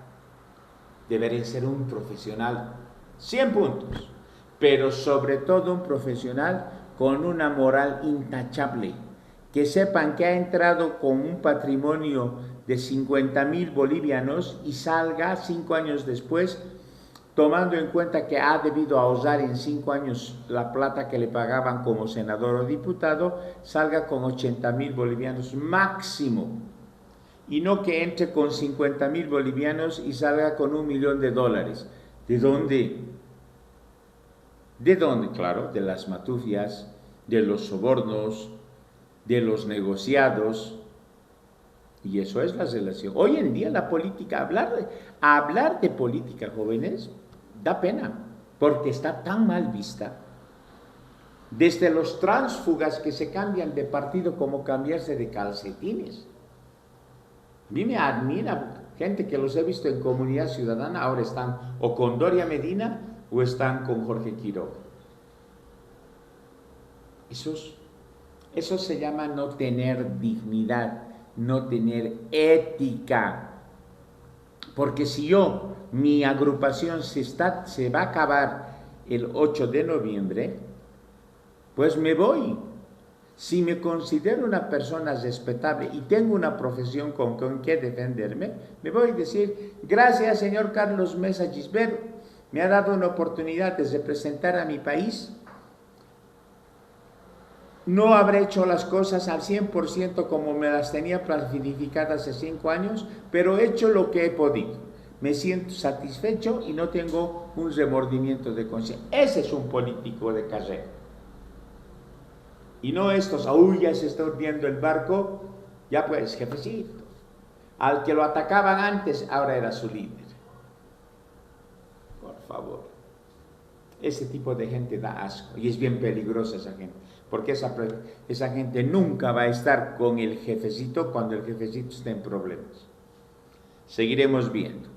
debería ser un profesional 100 puntos, pero sobre todo un profesional con una moral intachable, que sepan que ha entrado con un patrimonio de 50,000 bolivianos y salga 5 años después, tomando en cuenta que ha debido ahorrar en 5 años la plata que le pagaban como senador o diputado, salga con 80,000 bolivianos máximo, y no que entre con 50,000 bolivianos y salga con $1,000,000. ¿De dónde? ¿De dónde? Claro, de las matufias, de los sobornos, de los negociados, y eso es la relación. Hoy en día la política, hablar de política, jóvenes, da pena, porque está tan mal vista. Desde los tránsfugas que se cambian de partido como cambiarse de calcetines. A mí me admira gente que los he visto en Comunidad Ciudadana, ahora están o con Doria Medina o están con Jorge Quiroga. Eso se llama no tener dignidad, no tener ética. Porque si mi agrupación se va a acabar el 8 de noviembre, pues me voy. Si me considero una persona respetable y tengo una profesión con que defenderme, me voy a decir, gracias señor Carlos Mesa Gisbert, me ha dado una oportunidad de representar a mi país. No habré hecho las cosas al 100% como me las tenía planificadas hace 5 años, pero he hecho lo que he podido. Me siento satisfecho y no tengo un remordimiento de conciencia. Ese es un político de carrera. Y no estos, ya se está hundiendo el barco, ya pues, jefecito. Al que lo atacaban antes, ahora era su líder. Por favor. Ese tipo de gente da asco y es bien peligrosa esa gente. Porque esa gente nunca va a estar con el jefecito cuando el jefecito esté en problemas. Seguiremos viendo.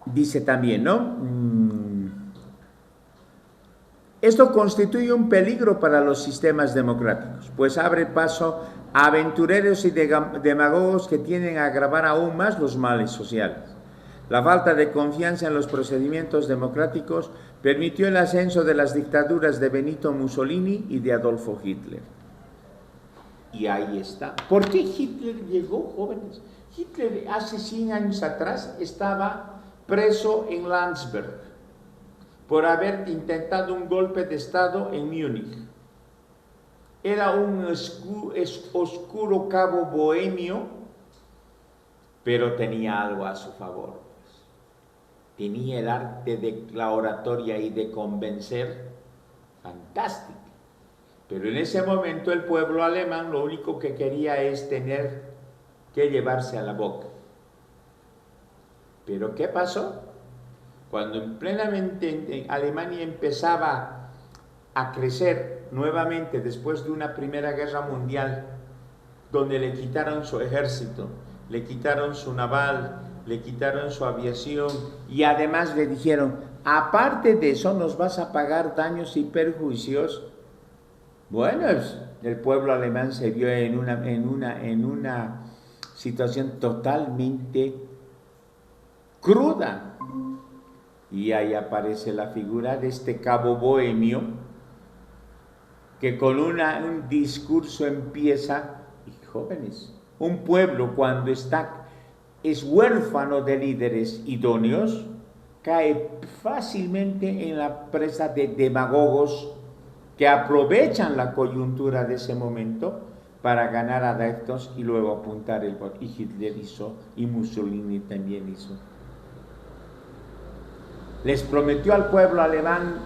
Dice también, ¿no? Esto constituye un peligro para los sistemas democráticos, pues abre paso a aventureros y demagogos que tienden a agravar aún más los males sociales. La falta de confianza en los procedimientos democráticos permitió el ascenso de las dictaduras de Benito Mussolini y de Adolfo Hitler. Y ahí está. ¿Por qué Hitler llegó, jóvenes? Hitler hace 100 años atrás estaba preso en Landsberg por haber intentado un golpe de Estado en Múnich. Era un oscuro cabo bohemio, pero tenía algo a su favor. Tenía el arte de la oratoria y de convencer fantástico. Pero en ese momento el pueblo alemán lo único que quería es tener que llevarse a la boca. ¿Pero qué pasó? Cuando plenamente Alemania empezaba a crecer nuevamente después de una Primera Guerra Mundial, donde le quitaron su ejército, le quitaron su naval, le quitaron su aviación y además le dijeron, aparte de eso nos vas a pagar daños y perjuicios. Bueno, el pueblo alemán se vio en una situación totalmente cruda. Y ahí aparece la figura de este cabo bohemio que con un discurso empieza, y jóvenes, un pueblo cuando es huérfano de líderes idóneos, cae fácilmente en la presa de demagogos que aprovechan la coyuntura de ese momento para ganar adeptos y luego apuntar el voto. Y Hitler hizo, y Mussolini también hizo. Les prometió al pueblo alemán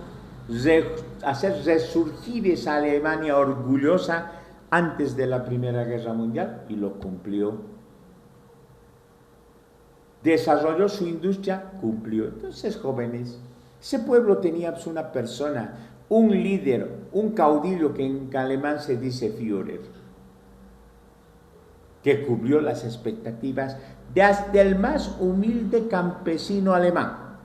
hacer resurgir esa Alemania orgullosa antes de la Primera Guerra Mundial y lo cumplió. desarrolló su industria, cumplió. Entonces, jóvenes, ese pueblo tenía pues, una persona, un líder, un caudillo que en alemán se dice Führer, que cubrió las expectativas desde el más humilde campesino alemán.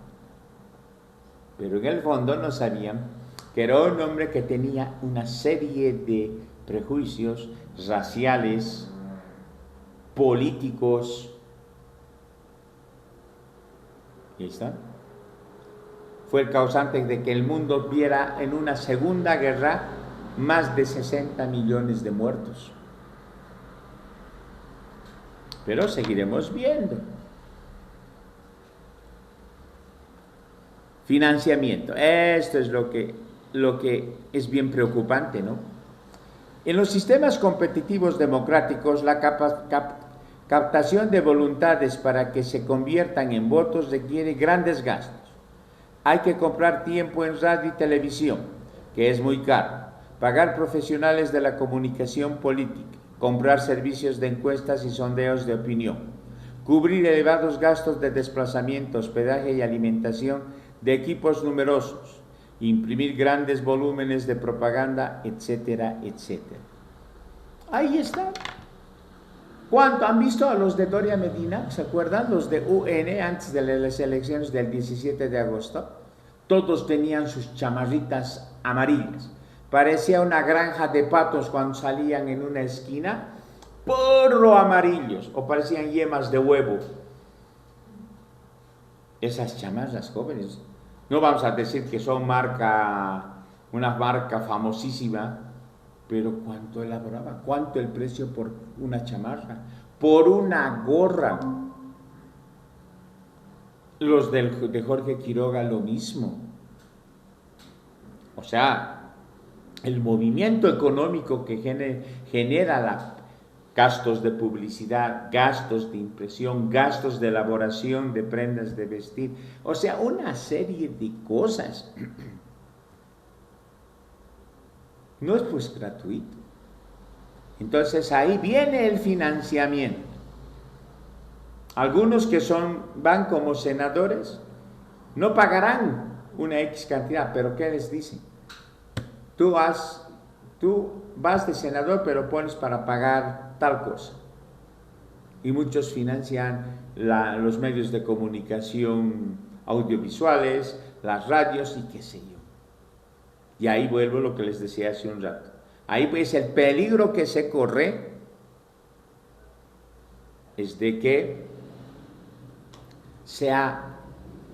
Pero en el fondo no sabían que era un hombre que tenía una serie de prejuicios raciales, políticos. Y ahí está. Fue el causante de que el mundo viera en una segunda guerra más de 60 millones de muertos. Pero seguiremos viendo. Financiamiento. Esto es lo que es bien preocupante, ¿no? En los sistemas competitivos democráticos, la captación de voluntades para que se conviertan en votos requiere grandes gastos. Hay que comprar tiempo en radio y televisión, que es muy caro, pagar profesionales de la comunicación política, comprar servicios de encuestas y sondeos de opinión, cubrir elevados gastos de desplazamiento, hospedaje y alimentación de equipos numerosos, imprimir grandes volúmenes de propaganda, etcétera, etcétera. Ahí está. ¿Cuánto han visto a los de Doria Medina? ¿Se acuerdan? Los de UN antes de las elecciones del 17 de agosto. Todos tenían sus chamarritas amarillas. Parecía una granja de patos cuando salían en una esquina, porro amarillos, o parecían yemas de huevo. Esas chamarras, jóvenes, no vamos a decir que son una marca famosísima, pero ¿cuánto elaboraba? ¿Cuánto el precio por una chamarra? Por una gorra. Los de Jorge Quiroga lo mismo. O sea, el movimiento económico que genera gastos de publicidad, gastos de impresión, gastos de elaboración de prendas de vestir, o sea, una serie de cosas. No es pues gratuito. Entonces ahí viene el financiamiento. Algunos que van como senadores no pagarán una X cantidad, pero ¿qué les dicen? Tú vas de senador, pero pones para pagar tal cosa. Y muchos financian los medios de comunicación audiovisuales, las radios y qué sé yo. Y ahí vuelvo a lo que les decía hace un rato. Ahí pues el peligro que se corre es de que sea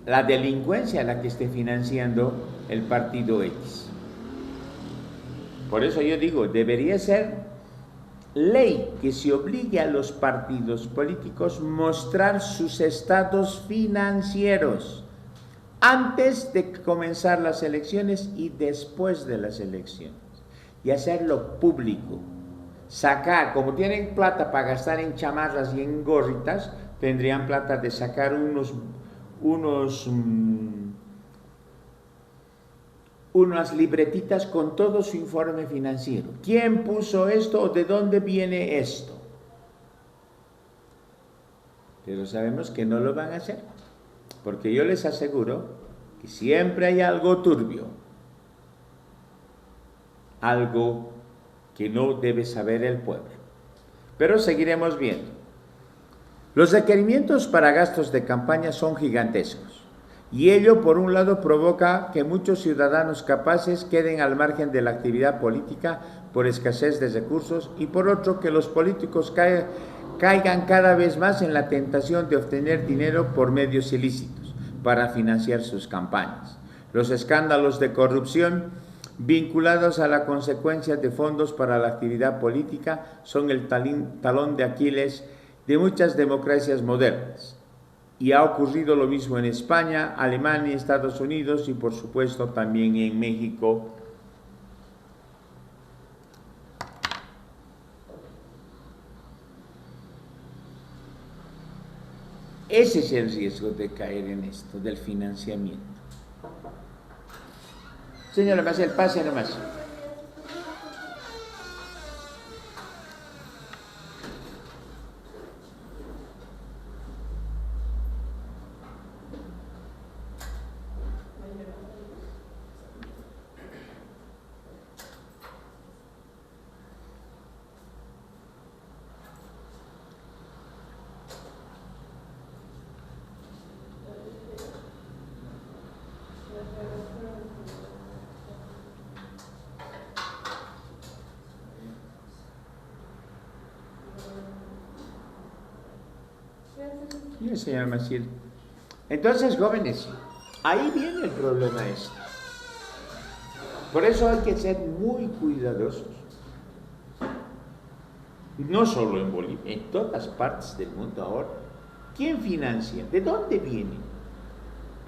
la delincuencia la que esté financiando el partido X. Por eso yo digo, debería ser ley que se obligue a los partidos políticos a mostrar sus estados financieros antes de comenzar las elecciones y después de las elecciones, y hacerlo público. Sacar, como tienen plata para gastar en chamarras y en gorritas, tendrían plata de sacar unas libretitas con todo su informe financiero. ¿Quién puso esto o de dónde viene esto? Pero sabemos que no lo van a hacer, porque yo les aseguro que siempre hay algo turbio, algo que no debe saber el pueblo. Pero seguiremos viendo. Los requerimientos para gastos de campaña son gigantescos, y ello por un lado provoca que muchos ciudadanos capaces queden al margen de la actividad política por escasez de recursos, y por otro que los políticos caigan cada vez más en la tentación de obtener dinero por medios ilícitos para financiar sus campañas. Los escándalos de corrupción vinculados a la consecuencia de fondos para la actividad política son el talón de Aquiles de muchas democracias modernas. Y ha ocurrido lo mismo en España, Alemania, Estados Unidos y por supuesto también en México. Ese es el riesgo de caer en esto, del financiamiento. Señora Marcel, pase nomás. Mire, señor Maciel. Entonces, jóvenes, ahí viene el problema este. Por eso hay que ser muy cuidadosos. No solo en Bolivia, en todas partes del mundo ahora. ¿Quién financia? ¿De dónde viene?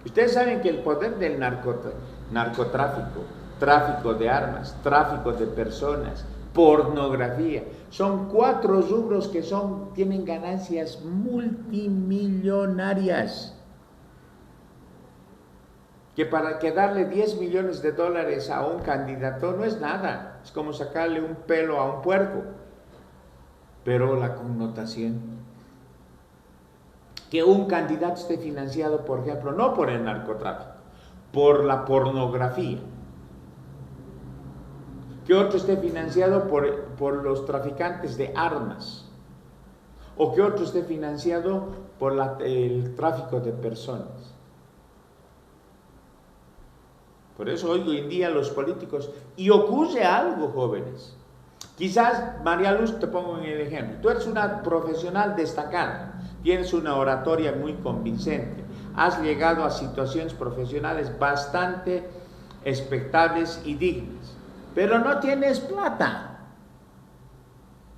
Ustedes saben que el poder del narcotráfico, tráfico de armas, tráfico de personas, pornografía, son 4 rubros que tienen ganancias multimillonarias. Que para que darle 10 millones de dólares a un candidato no es nada, es como sacarle un pelo a un puerco. Pero la connotación, que un candidato esté financiado, por ejemplo, no por el narcotráfico, por la pornografía, que otro esté financiado por los traficantes de armas, o que otro esté financiado por el tráfico de personas. Por eso hoy en día los políticos, y ocurre algo, jóvenes. Quizás, María Luz, te pongo en el ejemplo, tú eres una profesional destacada, tienes una oratoria muy convincente, has llegado a situaciones profesionales bastante expectables y dignas, pero no tienes plata.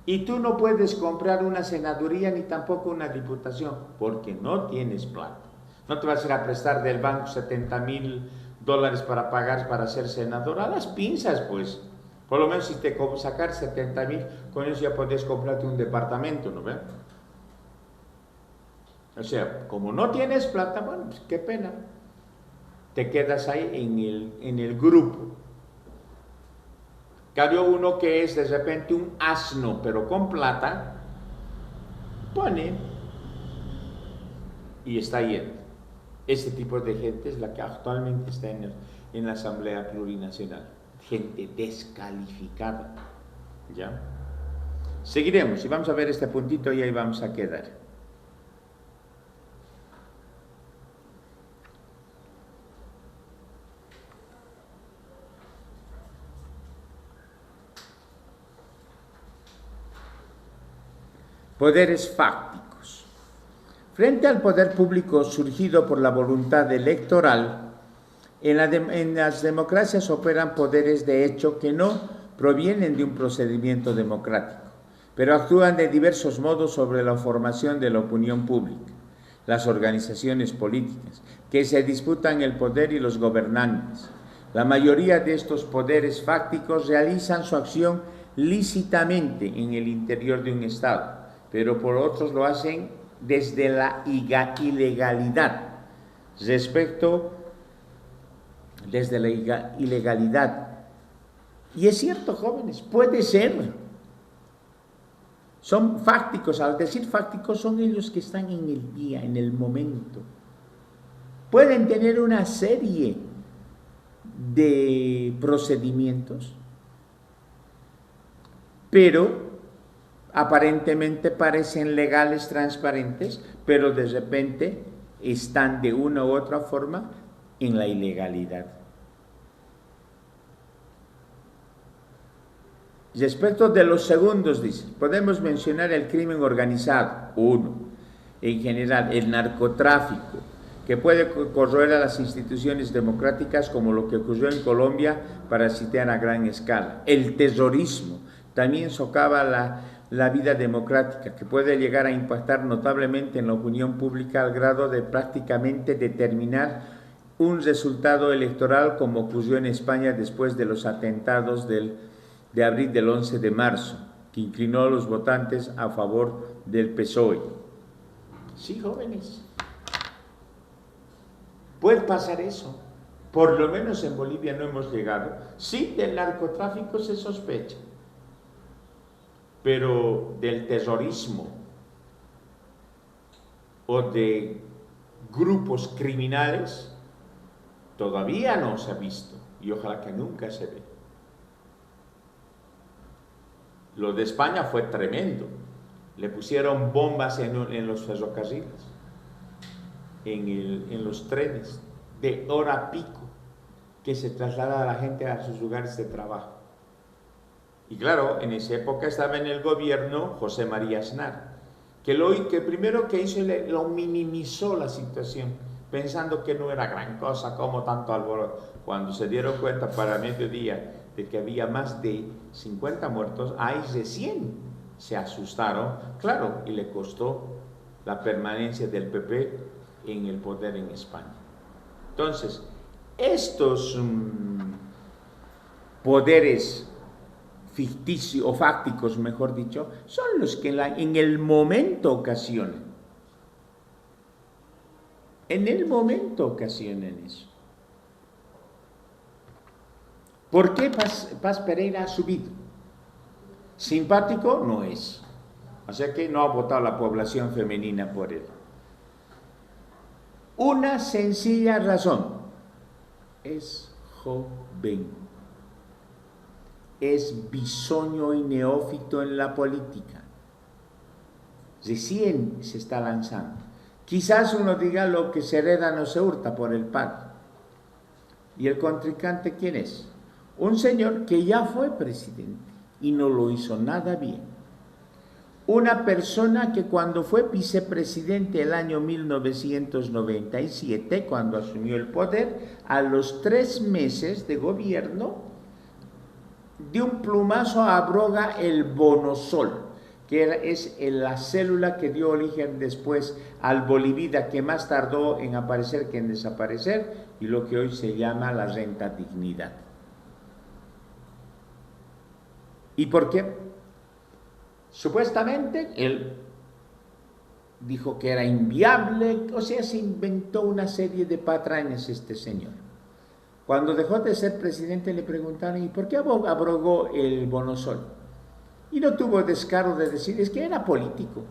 Y tú no puedes comprar una senaduría ni tampoco una diputación, porque no tienes plata. No te vas a ir a prestar del banco $70,000 para pagar para ser senador. A las pinzas, pues. Por lo menos si te sacar 70,000, con eso ya podés comprarte un departamento, ¿no ves? O sea, como no tienes plata, bueno, pues qué pena. Te quedas ahí en el grupo. Cambio uno que es de repente un asno, pero con plata, pone y está yendo. Este tipo de gente es la que actualmente está en la Asamblea Plurinacional. Gente descalificada. ¿Ya? Seguiremos y vamos a ver este puntito y ahí vamos a quedar. Poderes fácticos. Frente al poder público surgido por la voluntad electoral, en las democracias operan poderes de hecho que no provienen de un procedimiento democrático, pero actúan de diversos modos sobre la formación de la opinión pública, las organizaciones políticas, que se disputan el poder y los gobernantes. La mayoría de estos poderes fácticos realizan su acción lícitamente en el interior de un Estado, pero por otros lo hacen desde la ilegalidad. Desde la ilegalidad. Y es cierto, jóvenes, puede ser. Son fácticos. Al decir fácticos, son ellos que están en el día, en el momento. Pueden tener una serie de procedimientos, pero aparentemente parecen legales, transparentes, pero de repente están de una u otra forma en la ilegalidad. Respecto de los segundos, dice, podemos mencionar el crimen organizado, uno, en general, el narcotráfico, que puede corroer a las instituciones democráticas como lo que ocurrió en Colombia para citar a gran escala. El terrorismo también socava la vida democrática, que puede llegar a impactar notablemente en la opinión pública al grado de prácticamente determinar un resultado electoral, como ocurrió en España después de los atentados de abril del 11 de marzo, que inclinó a los votantes a favor del PSOE. Sí, jóvenes. Puede pasar eso. Por lo menos en Bolivia no hemos llegado. Sí, del narcotráfico se sospecha, pero del terrorismo o de grupos criminales todavía no se ha visto, y ojalá que nunca se ve. Lo de España fue tremendo. Le pusieron bombas en los ferrocarriles, en los trenes, de hora pico, que se traslada a la gente a sus lugares de trabajo. Y claro, en esa época estaba en el gobierno José María Aznar, que primero que hizo, lo minimizó la situación, pensando que no era gran cosa, como tanto alboroto. Cuando se dieron cuenta para mediodía de que había más de 50 muertos, ahí recién se asustaron, claro, y le costó la permanencia del PP en el poder en España. Entonces, estos poderes ficticios o fácticos, mejor dicho, son los que en el momento ocasionan. En el momento ocasionan eso. ¿Por qué Paz Pereira ha subido? Simpático no es. O sea que no ha votado la población femenina por él. Una sencilla razón. Es joven. Es bisoño y neófito en la política. Recién se está lanzando. Quizás uno diga lo que se hereda no se hurta por el padre. ¿Y el contrincante quién es? Un señor que ya fue presidente y no lo hizo nada bien. Una persona que cuando fue vicepresidente el año 1997, cuando asumió el poder, a los 3 meses de gobierno, de un plumazo abroga el bonosol, que es la célula que dio origen después al Bolivida, que más tardó en aparecer que en desaparecer, y lo que hoy se llama la renta dignidad. ¿Y por qué? Supuestamente él dijo que era inviable, o sea, se inventó una serie de patrañas este señor. Cuando dejó de ser presidente le preguntaron, ¿y por qué abrogó el bonosol? Y no tuvo descaro de decir, es que era político.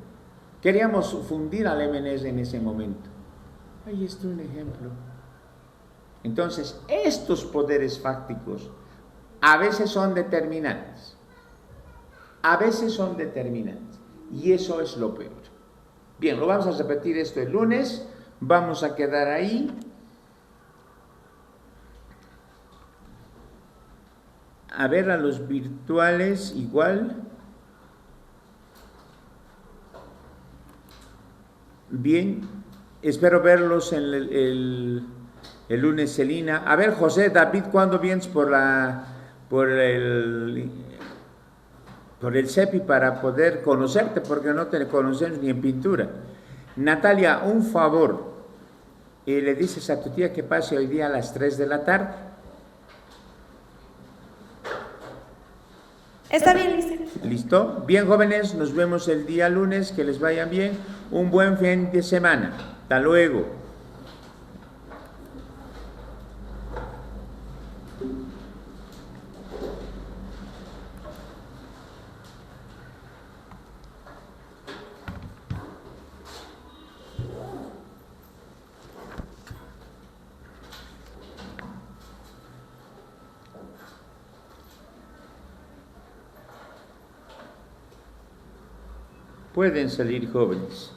Queríamos fundir al MNS en ese momento. Ahí está un ejemplo. Entonces, estos poderes fácticos a veces son determinantes. A veces son determinantes. Y eso es lo peor. Bien, lo vamos a repetir esto el lunes. Vamos a quedar ahí. A ver a los virtuales igual. Bien, espero verlos en el lunes, Celina. A ver, José, David, ¿cuándo vienes por el CEPI para poder conocerte? Porque no te conocemos ni en pintura. Natalia, un favor. Le dices a tu tía que pase hoy día a las 3 de la tarde. Está bien, listo. ¿Listo? Bien, jóvenes, nos vemos el día lunes, que les vaya bien, un buen fin de semana. Hasta luego. Pueden salir jóvenes.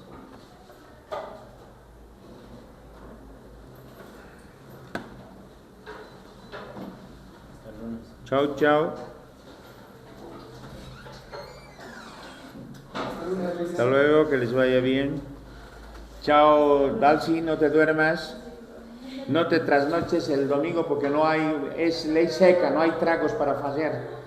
Chao, chao. Hasta luego, que les vaya bien. Chao, Dalcy, no te duermas. No te trasnoches el domingo porque no hay, es ley seca, no hay tragos para hacer.